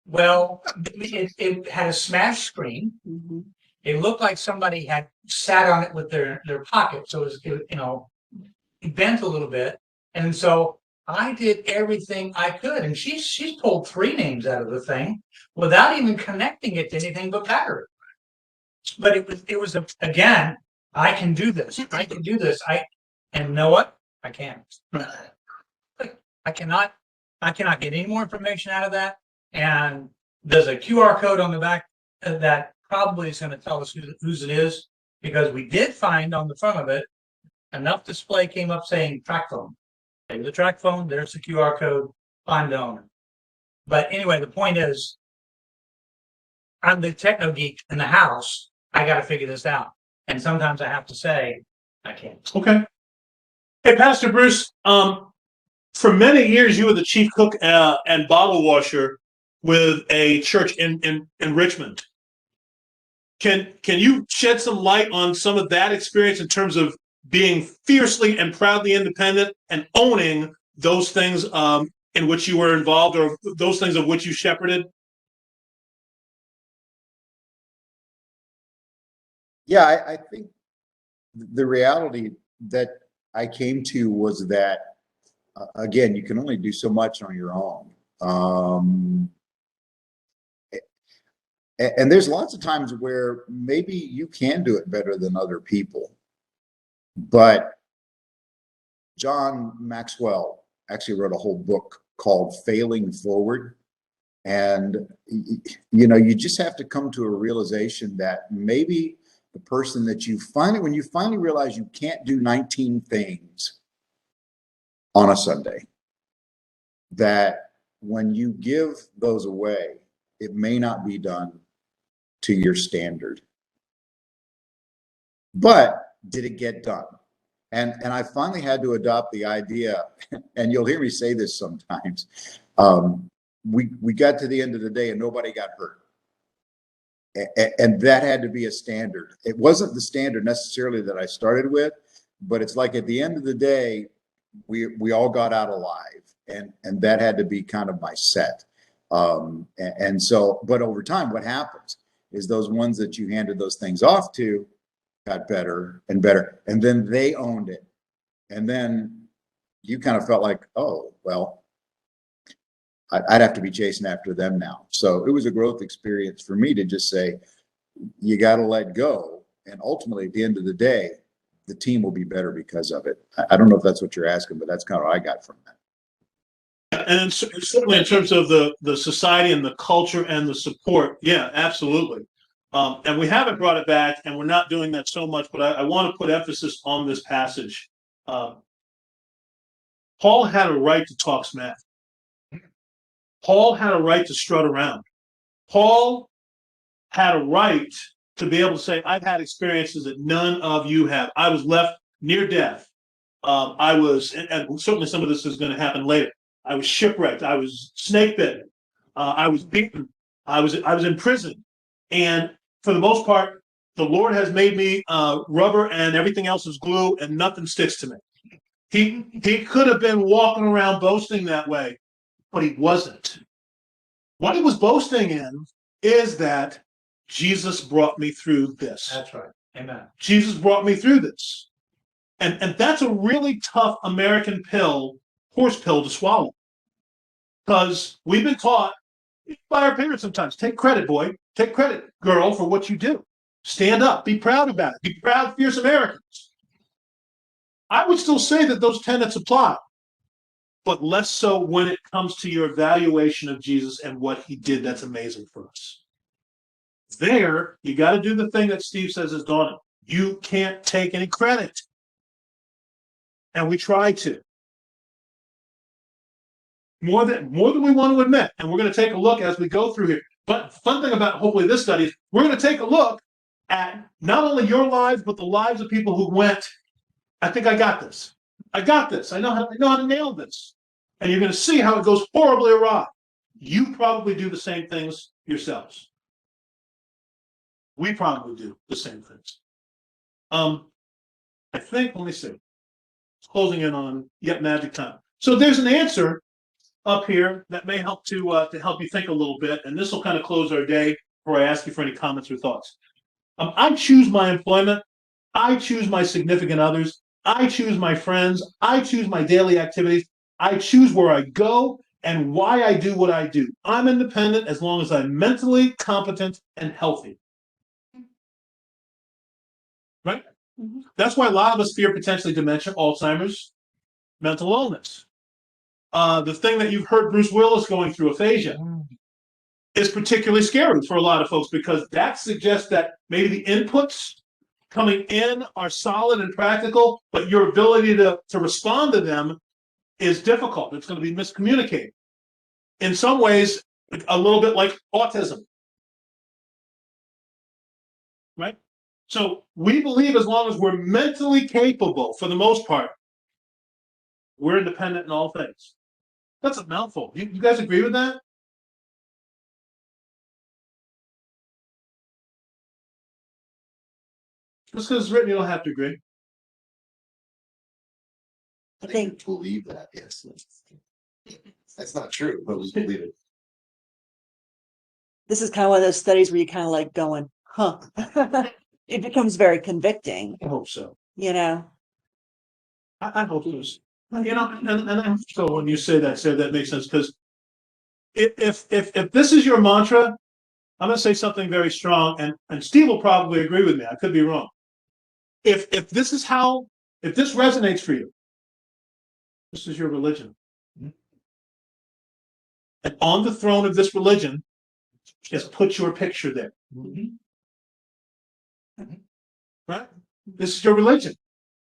Well, it had a smashed screen. Mm-hmm. It looked like somebody had sat on it with their pocket. So it bent a little bit. And so I did everything I could. And she pulled 3 names out of the thing without even connecting it to anything but battery. But it was again, I can do this. I can do this. And you know what? I can't. I cannot get any more information out of that. And there's a QR code on the back that probably is going to tell us whose it is, because we did find on the front of it enough display came up saying track phone. Okay, the track phone, there's the QR code, find the owner. But anyway, the point is, I'm the techno geek in the house. I got to figure this out. And sometimes I have to say, I can't. Okay. Hey, Pastor Bruce, for many years, you were the chief cook and bottle washer with a church in Richmond. Can you shed some light on some of that experience in terms of being fiercely and proudly independent and owning those things in which you were involved, or those things of which you shepherded? Yeah, I think the reality that I came to was that, again, you can only do so much on your own. And there's lots of times where maybe you can do it better than other people. But John Maxwell actually wrote a whole book called Failing Forward. And, you just have to come to a realization that maybe the person that when you finally realize you can't do 19 things on a Sunday, that when you give those away, it may not be done to your standard. But did it get done? And I finally had to adopt the idea, and you'll hear me say this sometimes. We got to the end of the day and nobody got hurt. And that had to be a standard. It wasn't the standard necessarily that I started with, but it's like at the end of the day, we all got out alive, and that had to be kind of my set. And so, but over time, what happens is those ones that you handed those things off to got better and better, and then they owned it, and then you kind of felt like, oh, well, I'd have to be chasing after them now. So it was a growth experience for me to just say, you got to let go. And ultimately, at the end of the day, the team will be better because of it. I don't know if that's what you're asking, but that's kind of what I got from that. And certainly in terms of the society and the culture and the support, yeah, absolutely. And we haven't brought it back, and we're not doing that so much, but I want to put emphasis on this passage. Paul had a right to talk smack. Paul had a right to strut around. Paul had a right to be able to say, I've had experiences that none of you have. I was left near death. I was, and certainly some of this is going to happen later. I was shipwrecked. I was snake bitten. I was beaten. I was in prison. And for the most part, the Lord has made me rubber and everything else is glue and nothing sticks to me. He could have been walking around boasting that way, but he wasn't. What he was boasting in is that Jesus brought me through this. That's right. Amen. Jesus brought me through this. And that's a really tough American horse pill to swallow. Because we've been taught by our parents sometimes, take credit, boy, take credit, girl, for what you do. Stand up, be proud about it, be proud, fierce Americans. I would still say that those tenets apply, but less so when it comes to your evaluation of Jesus and what he did that's amazing for us. There, you got to do the thing that Steve says is dawning. You can't take any credit. And we try to. More than we want to admit. And we're going to take a look as we go through here. But the fun thing about hopefully this study is we're going to take a look at not only your lives, but the lives of people who went, I think I got this. I got this. I know how to nail this. And you're going to see how it goes horribly awry. You probably do the same things yourselves. We probably do the same things. I think, let me see. It's closing in on yet magic time. So there's an answer up here that may help to help you think a little bit, and this will kind of close our day before I ask you for any comments or thoughts. I choose my employment. I choose my significant others. I choose my friends. I choose my daily activities. I choose where I go and why I do what I do. I'm independent as long as I'm mentally competent and healthy. Right? Mm-hmm. That's why a lot of us fear potentially dementia, Alzheimer's, mental illness. The thing that you've heard Bruce Willis going through, aphasia, is particularly scary for a lot of folks because that suggests that maybe the inputs coming in are solid and practical, but your ability to respond to them is difficult. It's going to be miscommunicated. In some ways, a little bit like autism. Right? So we believe as long as we're mentally capable, for the most part, we're independent in all things. That's a mouthful. You guys agree with that? Just because it's written, you don't have to agree. I think we believe that, yes. That's not true, but we believe it. This is kind of one of those studies where you kind of like going, huh? It becomes very convicting. I hope so. You know? I hope it is. You know, and so when you say that makes sense because if this is your mantra, I'm going to say something very strong, and Steve will probably agree with me. I could be wrong. If this resonates for you, this is your religion. And on the throne of this religion, just put your picture there. Right? This is your religion.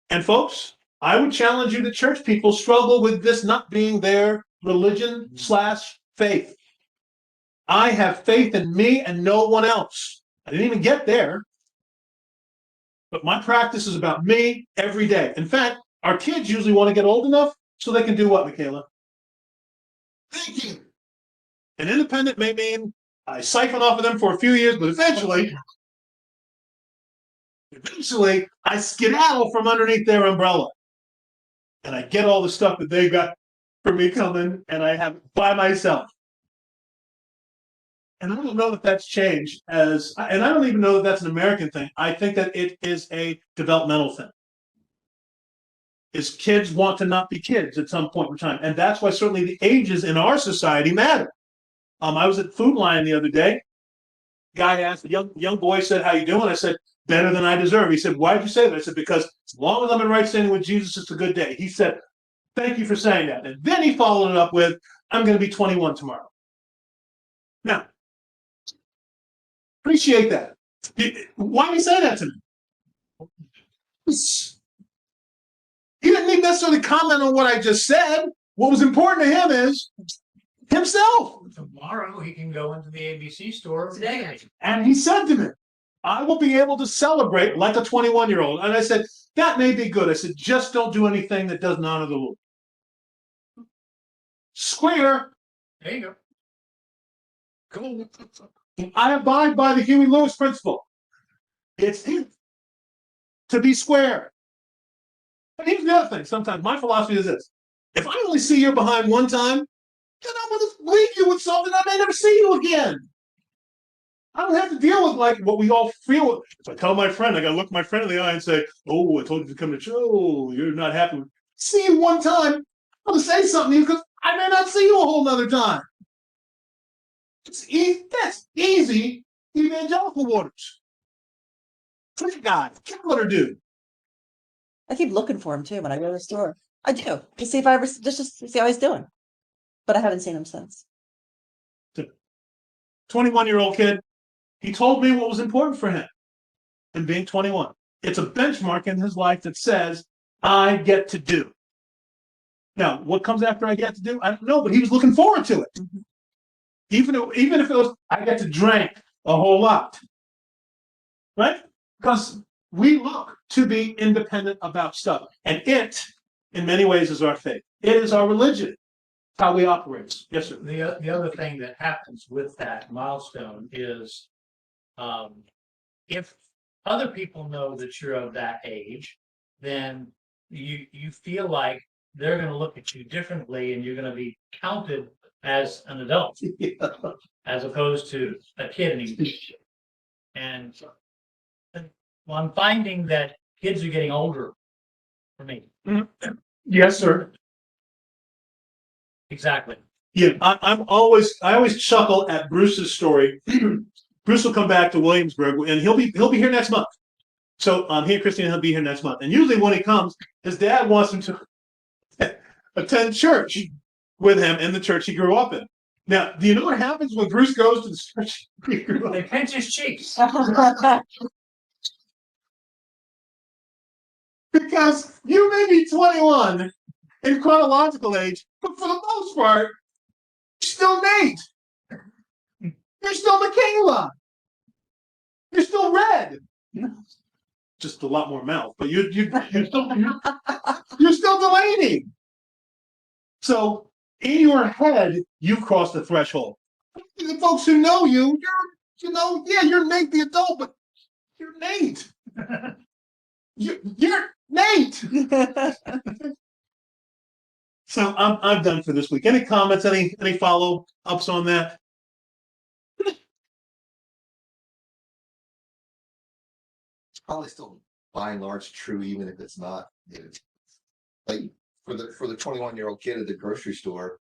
And folks, I would challenge you that church people struggle with this not being their religion/faith. I have faith in me and no one else. I didn't even get there. But my practice is about me every day. In fact, our kids usually want to get old enough so they can do what, Michaela? Thinking. And independent may mean I siphon off of them for a few years, but eventually I skedaddle from underneath their umbrella. And I get all the stuff that they got for me coming, and I have it by myself. And I don't know that that's changed and I don't even know that that's an American thing. I think that it is a developmental thing. Is kids want to not be kids at some point in time. And that's why certainly the ages in our society matter. I was at Food Lion the other day. Guy asked, a young boy said, how you doing? I said, better than I deserve. He said, why'd you say that? I said, because as long as I'm in right standing with Jesus, it's a good day. He said, thank you for saying that. And then he followed it up with, I'm going to be 21 tomorrow. Now, appreciate that. Why did he say that to me? He didn't even necessarily comment on what I just said. What was important to him is himself. Tomorrow he can go into the ABC store. Today. And he said to me, I will be able to celebrate like a 21-year-old. And I said, that may be good. I said, just don't do anything that doesn't honor the Lord. Square. There you go. I abide by the Huey Lewis principle. It's to be square. But here's the other thing. Sometimes my philosophy is this. If I only see you behind one time, then I'm going to leave you with something I may never see you again. I don't have to deal with like what we all feel. If I tell my friend, I got to look my friend in the eye and say, oh, I told you to come to church. Oh, you're not happy with me. See you one time. I'm going to say something to you because I may not see you a whole nother time. It's easy. That's easy evangelical waters. Trick guy, calendar dude. I keep looking for him too when I go to the store. I do to see if I ever just to see how he's doing, but I haven't seen him since. 21-year-old kid. He told me what was important for him in being 21. It's a benchmark in his life that says, I get to do. Now, what comes after I get to do? I don't know, but he was looking forward to it. Mhm. Even if it was, I get to drink a whole lot. Right? Because we look to be independent about stuff. And it, in many ways, is our faith. It is our religion. How we operate. Yes, sir. The other thing that happens with that milestone is if other people know that you're of that age, then you feel like they're going to look at you differently and you're going to be counted as an adult as opposed to a kid anymore. And well, I'm finding that kids are getting older for me. Yes, sir. Exactly. Yeah, I always chuckle at Bruce's story. Bruce will come back to Williamsburg, and he'll be here next month. So he and Christina will be here next month. And usually when he comes, his dad wants him to attend church with him in the church he grew up in. Now, do you know what happens when Bruce goes to the church he grew up They in? pinch his cheeks. Because you may be 21 in chronological age, but for the most part, you're still Nate. You're still Michaela. You're still Red. Just a lot more mouth, but you're still Delaney. So in your head, you've crossed the threshold. The folks who know you, you're Nate the adult, but you're Nate. You're Nate. So I'm done for this week. Any comments? Any follow ups on that? Probably still by and large true, even if it's not. Like for the 21-year-old kid at the grocery store,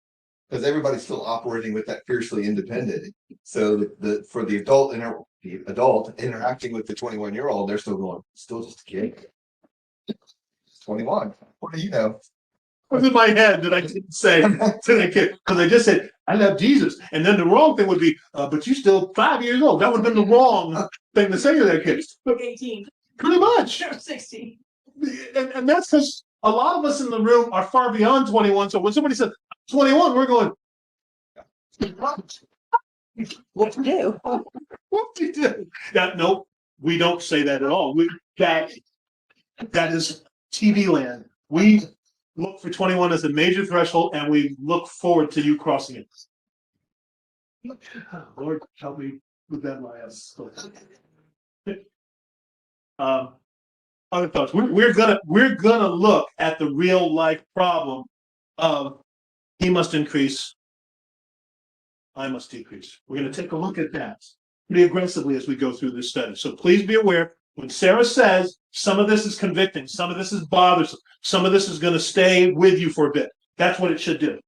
because everybody's still operating with that fiercely independent. So for the adult interacting with the 21-year-old, they're still just a kid. 21. What do you know? What's in my head that I didn't say to the kid? Because I just said, I love Jesus. And then the wrong thing would be, but you're still 5 years old. That would have been the wrong thing to say to that kid. 18. Pretty much. 16. And that's because a lot of us in the room are far beyond 21. So when somebody says 21, we're going, What to do? what do you do? No, we don't say that at all. That is TV land. We look for 21 as a major threshold, and we look forward to you crossing it. Lord, help me with that last. Other thoughts. We're gonna look at the real life problem of he must increase, I must decrease. We're gonna take a look at that pretty aggressively as we go through this study. So please be aware when Sarah says some of this is convicting, some of this is bothersome, some of this is going to stay with you for a bit. That's what it should do.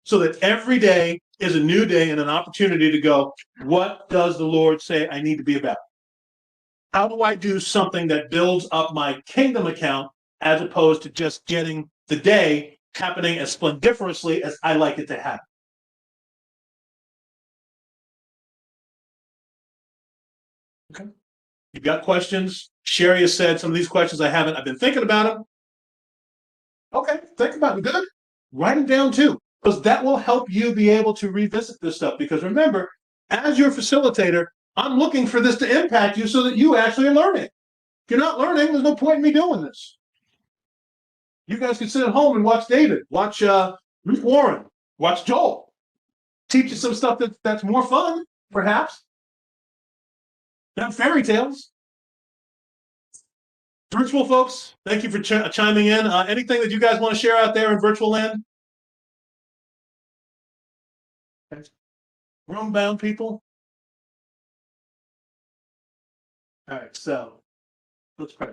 So that every day is a new day and an opportunity to go, what does the Lord say I need to be about? How do I do something that builds up my kingdom account as opposed to just getting the day happening as splendiferously as I like it to happen? Okay. You've got questions? Sherry has said some of these questions I haven't. I've been thinking about them. Okay, think about them. Good. Write them down too, because that will help you be able to revisit this stuff. Because remember, as your facilitator, I'm looking for this to impact you so that you actually are learning. If you're not learning, there's no point in me doing this. You guys can sit at home and watch David, watch Ruth Warren, watch Joel. Teach you some stuff that's more fun, perhaps. Not fairy tales. Virtual folks, thank you for chiming in. Anything that you guys want to share out there in virtual land? Room bound people? All right, so let's pray.